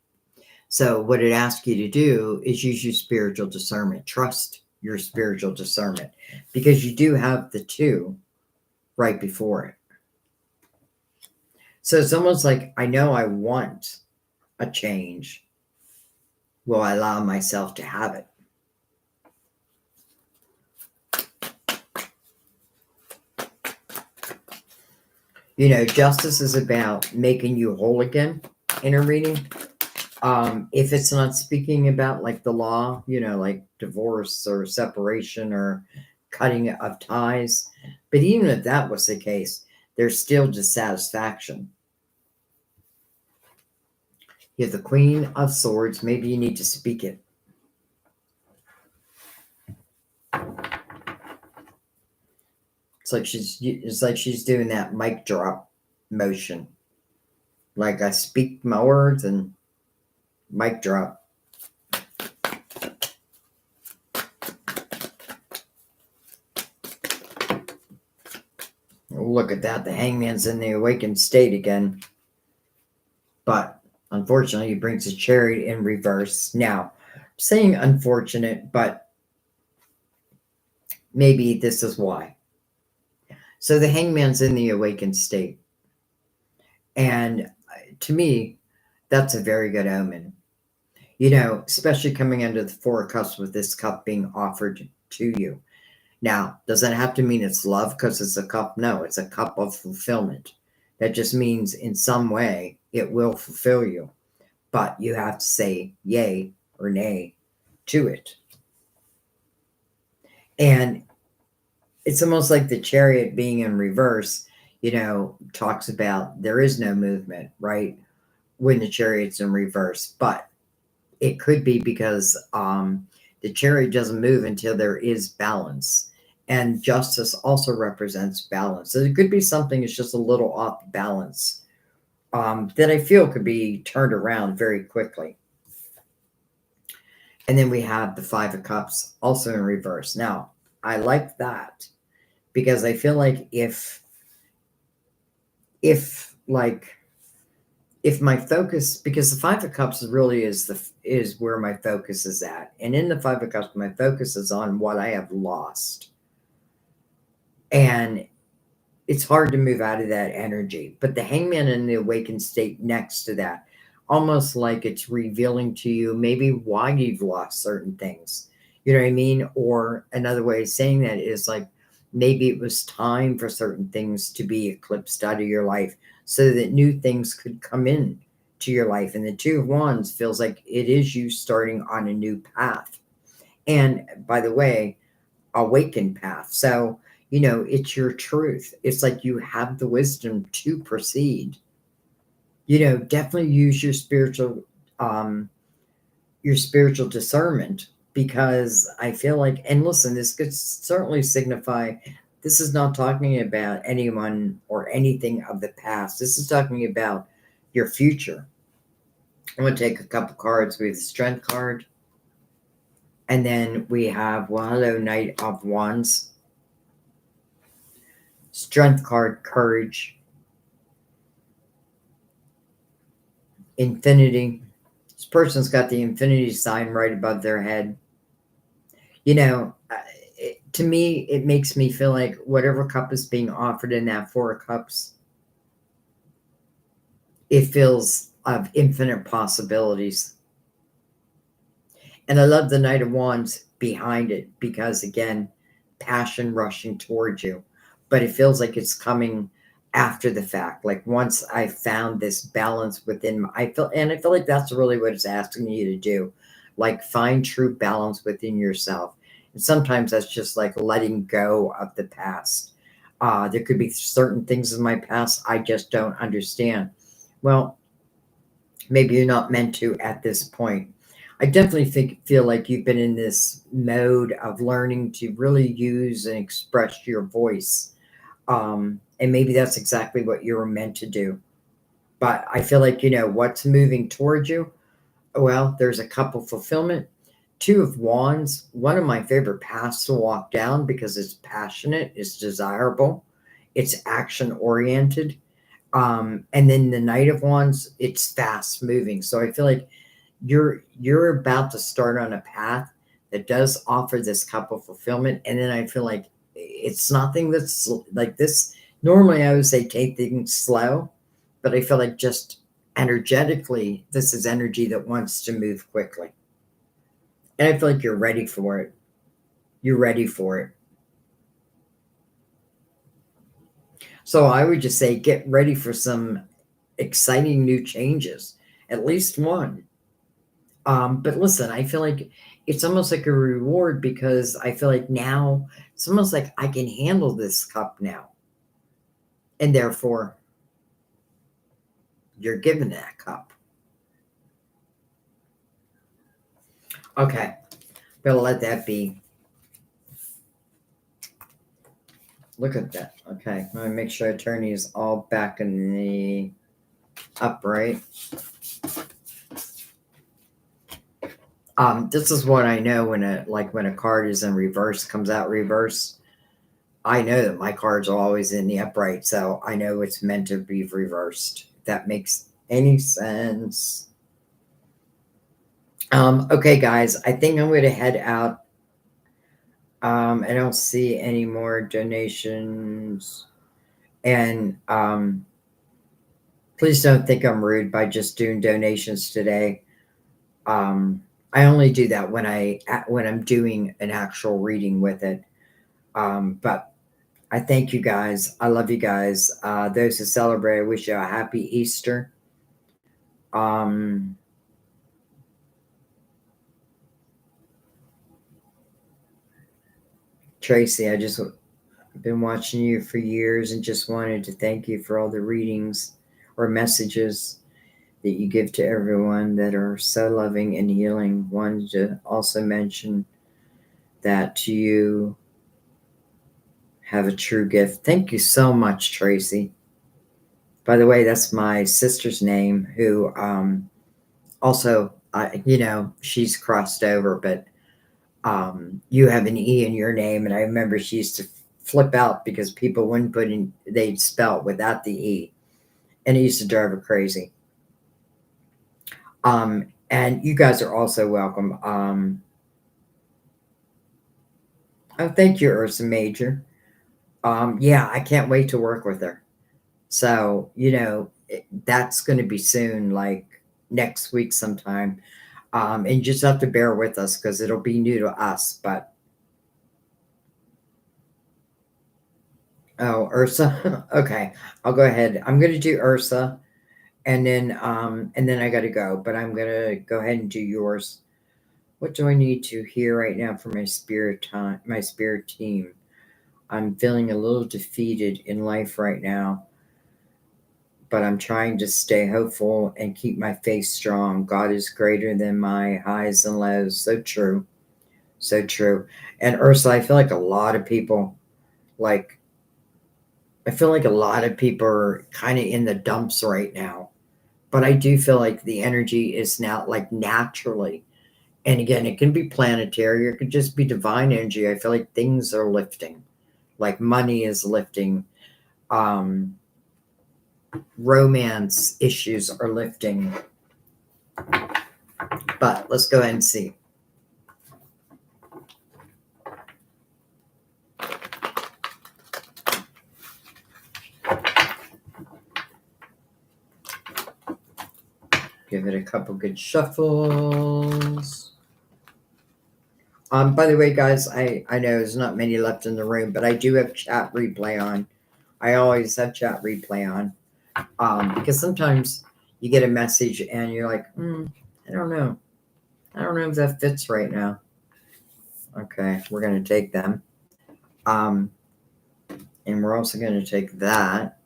So what it asks you to do is use your spiritual discernment. Trust your spiritual discernment, because you do have the two right before it. So it's almost like, I know I want a change. Will I allow myself to have it? Justice is about making you whole again in a reading. If it's not speaking about like the law, like divorce or separation or cutting of ties. But even if that was the case, there's still dissatisfaction. You have the Queen of Swords. Maybe you need to speak it. It's like she's doing that mic drop motion. Like I speak my words and mic drop. Look at that. The Hangman's in the awakened state again. But unfortunately, he brings a Chariot in reverse. Now, I'm saying unfortunate, but maybe this is why. So the Hangman's in the awakened state. And to me, that's a very good omen. Especially coming under the Four of Cups with this cup being offered to you. Now, does that have to mean it's love because it's a cup? No, it's a cup of fulfillment. That just means in some way it will fulfill you. But you have to say yay or nay to it. And it's almost like the Chariot being in reverse, talks about there is no movement, right? When the Chariot's in reverse. But it could be because the Chariot doesn't move until there is balance. And justice also represents balance. So it could be something that's just a little off balance that I feel could be turned around very quickly. And then we have the Five of Cups also in reverse. Now, I like that because I feel like if my focus, because the Five of Cups really is where my focus is at. And in the Five of Cups, my focus is on what I have lost. And it's hard to move out of that energy. But the Hangman in the awakened state next to that, almost like it's revealing to you maybe why you've lost certain things. You know what I mean? Or another way of saying that is like, maybe it was time for certain things to be eclipsed out of your life so that new things could come in to your life. And the Two of Wands feels like it is you starting on a new path. And by the way, awakened path. So, it's your truth. It's like you have the wisdom to proceed. Definitely use your spiritual discernment, because I feel like, and listen, this could certainly signify, this is not talking about anyone or anything of the past. This is talking about your future. I'm going to take a couple cards. We have the Strength card. And then we have, hello, Knight of Wands. Strength card, Courage. Infinity. This person's got the infinity sign right above their head. To me, it makes me feel like whatever cup is being offered in that Four of Cups, it feels of infinite possibilities. And I love the Knight of Wands behind it because, again, passion rushing towards you. But it feels like it's coming after the fact. Like once I found this balance within, I feel like that's really what it's asking you to do. Like find true balance within yourself. And sometimes that's just like letting go of the past. There could be certain things in my past I just don't understand. Well, maybe you're not meant to at this point. I definitely feel like you've been in this mode of learning to really use and express your voice. And maybe that's exactly what you were meant to do. But I feel like, what's moving towards you. Well, there's a couple fulfillment, two of wands, one of my favorite paths to walk down because it's passionate, it's desirable, it's action oriented. And then the knight of wands, it's fast moving. So I feel like you're about to start on a path that does offer this couple fulfillment. And then I feel like it's nothing that's like this. Normally I would say take things slow, but I feel like just energetically, this is energy that wants to move quickly. And I feel like you're ready for it. You're ready for it. So I would just say get ready for some exciting new changes, at least one. But listen, I feel like it's almost like a reward because I feel like now it's almost like I can handle this cup now. And therefore, you're given that cup. Okay, better let that be. Look at that. Okay, let me make sure I turn these all back in the upright. This is what I know when a card is in reverse, comes out reverse. I know that my cards are always in the upright, so I know it's meant to be reversed. If that makes any sense. Okay, guys, I think I'm going to head out. I don't see any more donations. And please don't think I'm rude by just doing donations today. I only do that when I'm doing an actual reading with it. But I thank you guys. I love you guys. Those who celebrate, I wish you a happy Easter. Tracy, I've been watching you for years and just wanted to thank you for all the readings or messages that you give to everyone that are so loving and healing. Wanted to also mention that you have a true gift. Thank you so much, Tracy. By the way, that's my sister's name, who also, she's crossed over, but you have an E in your name. And I remember she used to flip out because people wouldn't put in, they'd spell it without the E. And it used to drive her crazy. And you guys are also welcome. Oh, thank you, Ursa Major. Yeah, I can't wait to work with her. So, that's going to be soon, like next week sometime. And you just have to bear with us because it'll be new to us. But, oh, Ursa. Okay, I'll go ahead. I'm going to do Ursa. And then I got to go. But I'm going to go ahead and do yours. What do I need to hear right now for my spirit team? I'm feeling a little defeated in life right now, but I'm trying to stay hopeful and keep my faith strong. God is greater than my highs and lows. So true. So true. And Ursula, I feel like a lot of people, are kind of in the dumps right now. But I do feel like the energy is now like naturally. And again, it can be planetary or it could just be divine energy. I feel like things are lifting. Like money is lifting. Romance issues are lifting. But let's go ahead and see. Give it a couple good shuffles. By the way, guys, I know there's not many left in the room, but I do have chat replay on. I always have chat replay on. Because sometimes you get a message and you're like, I don't know. I don't know if that fits right now. Okay, we're going to take them. And we're also going to take that.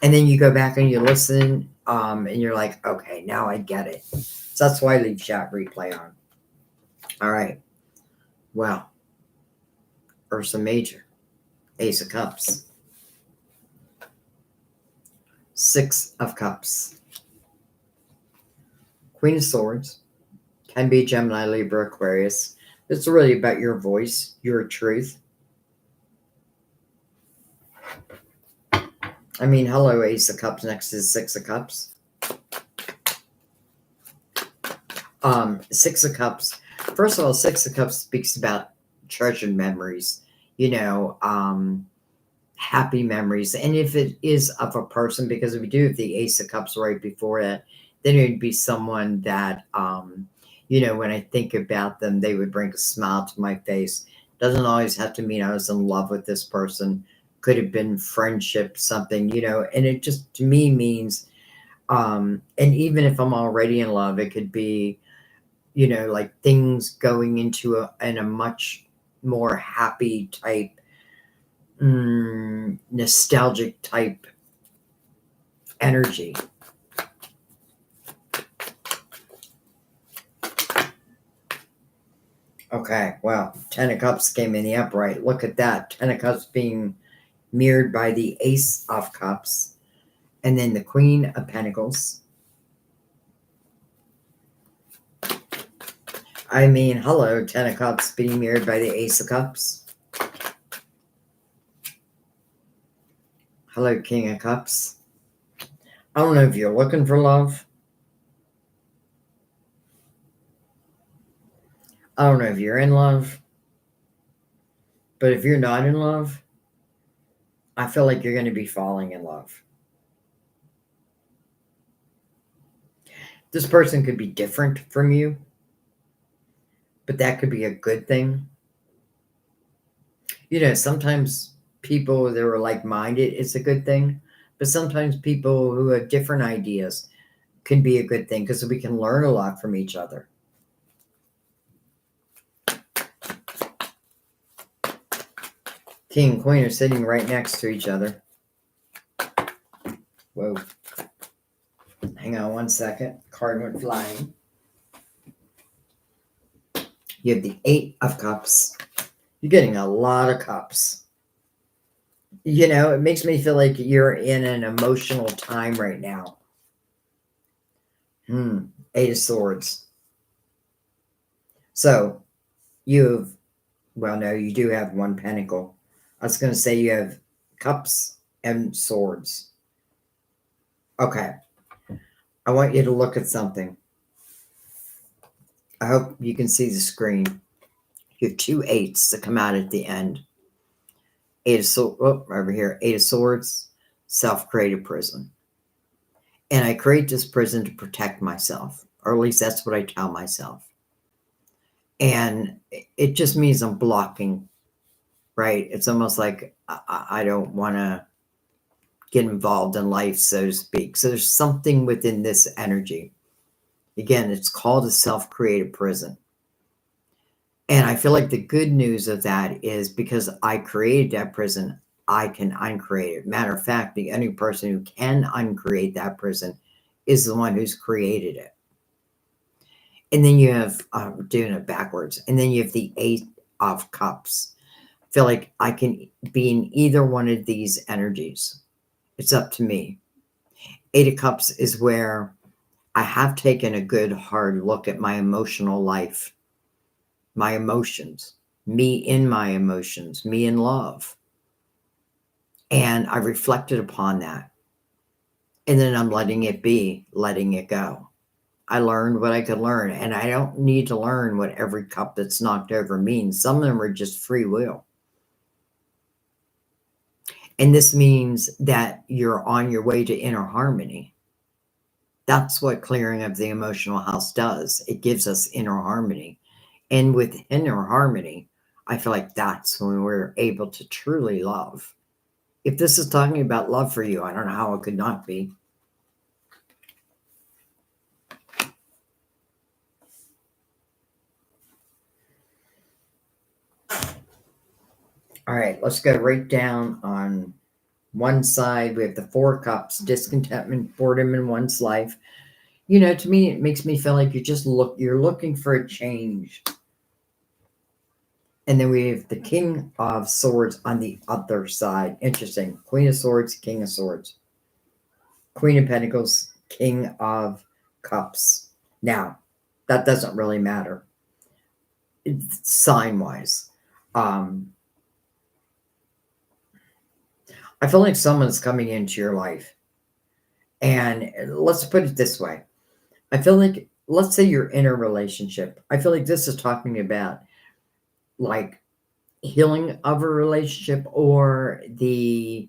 And then you go back and you listen, and you're like, okay, now I get it. So that's why I leave chat replay on. All right. Well, Ursa Major, Ace of Cups, 6 of Cups, Queen of Swords, can be Gemini, Libra, Aquarius. It's really about your voice, your truth. I mean, hello, Ace of Cups next to 6 of Cups. 6 of Cups. First of all, 6 of Cups speaks about treasured memories, happy memories. And if it is of a person, because if we do have the Ace of Cups right before that, then it would be someone that, when I think about them, they would bring a smile to my face. Doesn't always have to mean I was in love with this person. Could have been friendship, something, and it just, to me, means, and even if I'm already in love, it could be, like things going into a much more happy type, nostalgic type energy. Okay, well, 10 of Cups came in the upright. Look at that. 10 of Cups being mirrored by the Ace of Cups. And then the Queen of Pentacles. I mean, hello, 10 of Cups being mirrored by the Ace of Cups. Hello, King of Cups. I don't know if you're looking for love. I don't know if you're in love. But if you're not in love, I feel like you're going to be falling in love. This person could be different from you, but that could be a good thing. Sometimes people that are like-minded, it's a good thing. But sometimes people who have different ideas can be a good thing because we can learn a lot from each other. King and Queen are sitting right next to each other. Whoa. Hang on one second. Card went flying. You have the 8 of Cups. You're getting a lot of cups. It makes me feel like you're in an emotional time right now. 8 of Swords. So, no, you do have 1 pentacle. I was going to say you have cups and swords. Okay. I want you to look at something. I hope you can see the screen. You have 2 8s that come out at the end. 8 of Swords, over here, 8 of Swords, self-created prison. And I create this prison to protect myself, or at least that's what I tell myself. And it just means I'm blocking, right? It's almost like I don't want to get involved in life, so to speak. So there's something within this energy. Again, it's called a self-created prison. And I feel like the good news of that is because I created that prison, I can uncreate it. Matter of fact, the only person who can uncreate that prison is the one who's created it. And then you have, doing it backwards, and then you have the 8 of Cups. I feel like I can be in either one of these energies. It's up to me. 8 of Cups is where I have taken a good hard look at my emotional life. My emotions, me in my emotions, me in love. And I reflected upon that. And then I'm letting it be, letting it go. I learned what I could learn. And I don't need to learn what every cup that's knocked over means. Some of them are just free will. And this means that you're on your way to inner harmony. That's what clearing of the emotional house does. It gives us inner harmony. And with inner harmony, I feel like that's when we're able to truly love. If this is talking about love for you, I don't know how it could not be. All right, let's go right down on one side. We have the 4 cups, discontentment, boredom in one's life. To me, it makes me feel like you're looking for a change. And then we have the King of Swords on the other side. Interesting. Queen of Swords, King of Swords. Queen of Pentacles, King of Cups. Now, that doesn't really matter sign-wise. I feel like someone's coming into your life. And let's put it this way. I feel like, let's say you're in a relationship. I feel like this is talking about like healing of a relationship, or the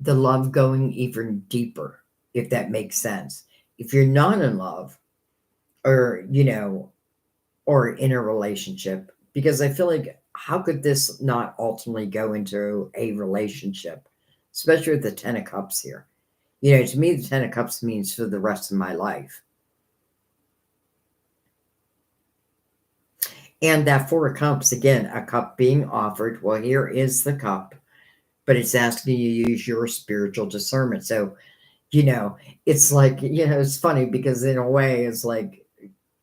love going even deeper, if that makes sense. If you're not in love, or or in a relationship, because I feel like, how could this not ultimately go into a relationship, especially with the 10 of Cups here? To me, the 10 of Cups means for the rest of my life. And that 4 of Cups, again, a cup being offered. Well, here is the cup, but it's asking you to use your spiritual discernment. So, it's like, it's funny because in a way, it's like,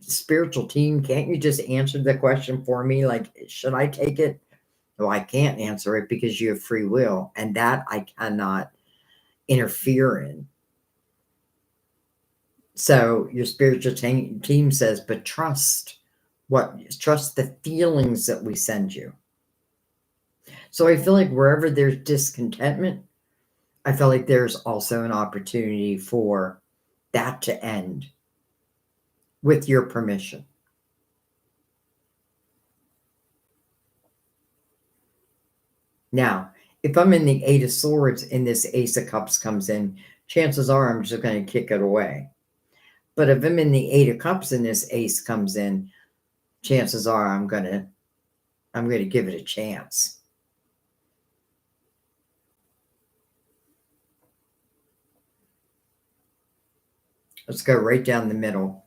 spiritual team, can't you just answer the question for me? Like, should I take it? Well, I can't answer it because you have free will, and that I cannot interfere in. So your spiritual team says, but trust the feelings that we send you. So I feel like wherever there's discontentment, I feel like there's also an opportunity for that to end with your permission. Now, if I'm in the 8 of Swords and this Ace of Cups comes in, chances are I'm just going to kick it away. But if I'm in the 8 of Cups and this Ace comes in, chances are I'm going to give it a chance. Let's go right down the middle.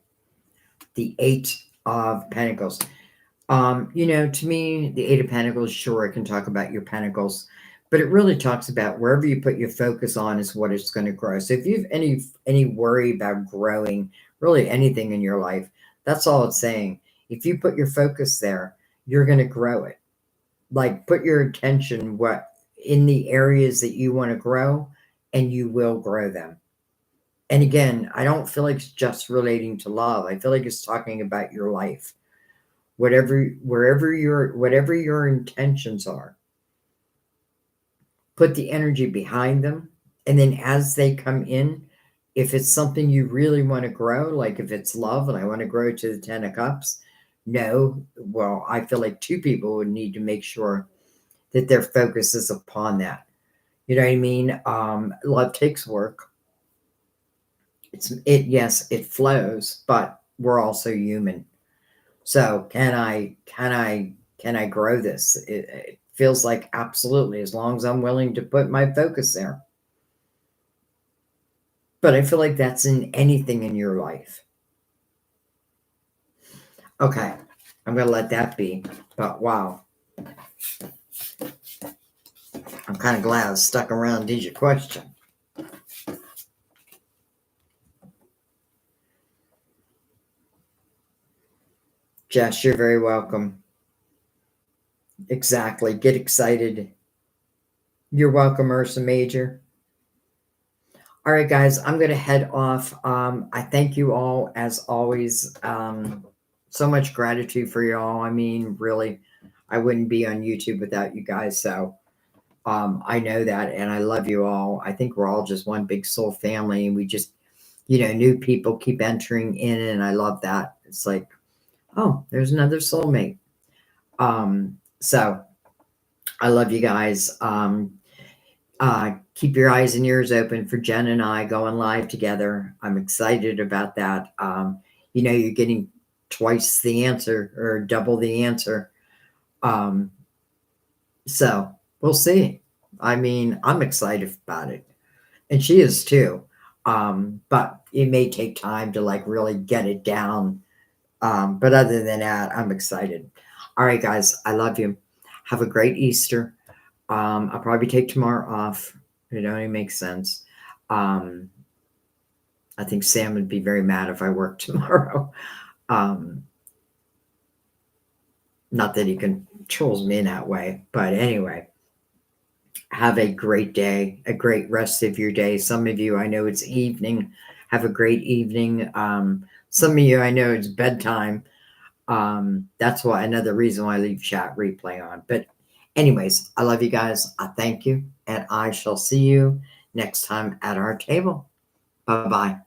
The 8 of Pentacles. To me, the 8 of Pentacles, sure, I can talk about your pentacles, but it really talks about wherever you put your focus on is what it's going to grow. So if you have any worry about growing really anything in your life, that's all it's saying. If you put your focus there, you're going to grow it. Like, put your attention in the areas that you want to grow, and you will grow them. And again, I don't feel like it's just relating to love. I feel like it's talking about your life. Whatever your intentions are, put the energy behind them. And then as they come in, if it's something you really want to grow, like if it's love and I want to grow to the 10 of Cups, I feel like 2 people would need to make sure that their focus is upon that. You know what I mean? Love takes work. Yes, it flows, but we're also human. So can I grow this? It feels like absolutely, as long as I'm willing to put my focus there. But I feel like that's in anything in your life. Okay, I'm going to let that be. But wow. I'm kind of glad I stuck around and did your question. Jess, you're very welcome. Exactly. Get excited. You're welcome, Ursa Major. All right, guys, I'm going to head off. I thank you all, as always. So much gratitude for you all. I mean, really, I wouldn't be on YouTube without you guys. So I know that, and I love you all. I think we're all just one big soul family, and we just, new people keep entering in, and I love that. It's like, oh, there's another soulmate. So I love you guys. Keep your eyes and ears open for Jen and I going live together. I'm excited about that. You're getting twice the answer or double the answer. So we'll see. I mean, I'm excited about it, and she is too. But it may take time to like really get it down. But other than that, I'm excited. All right, guys, I love you. Have a great Easter. I'll probably take tomorrow off. It only makes sense. I I think Sam would be very mad if I worked tomorrow. Um, not that he controls me in that way, but anyway, have a great day, a great rest of your day. Some of you, I know it's evening. Have a great evening. Some of you, I know it's bedtime. That's why another reason why I leave chat replay on. But anyways, I love you guys. I thank you, and I shall see you next time at our table. Bye-bye.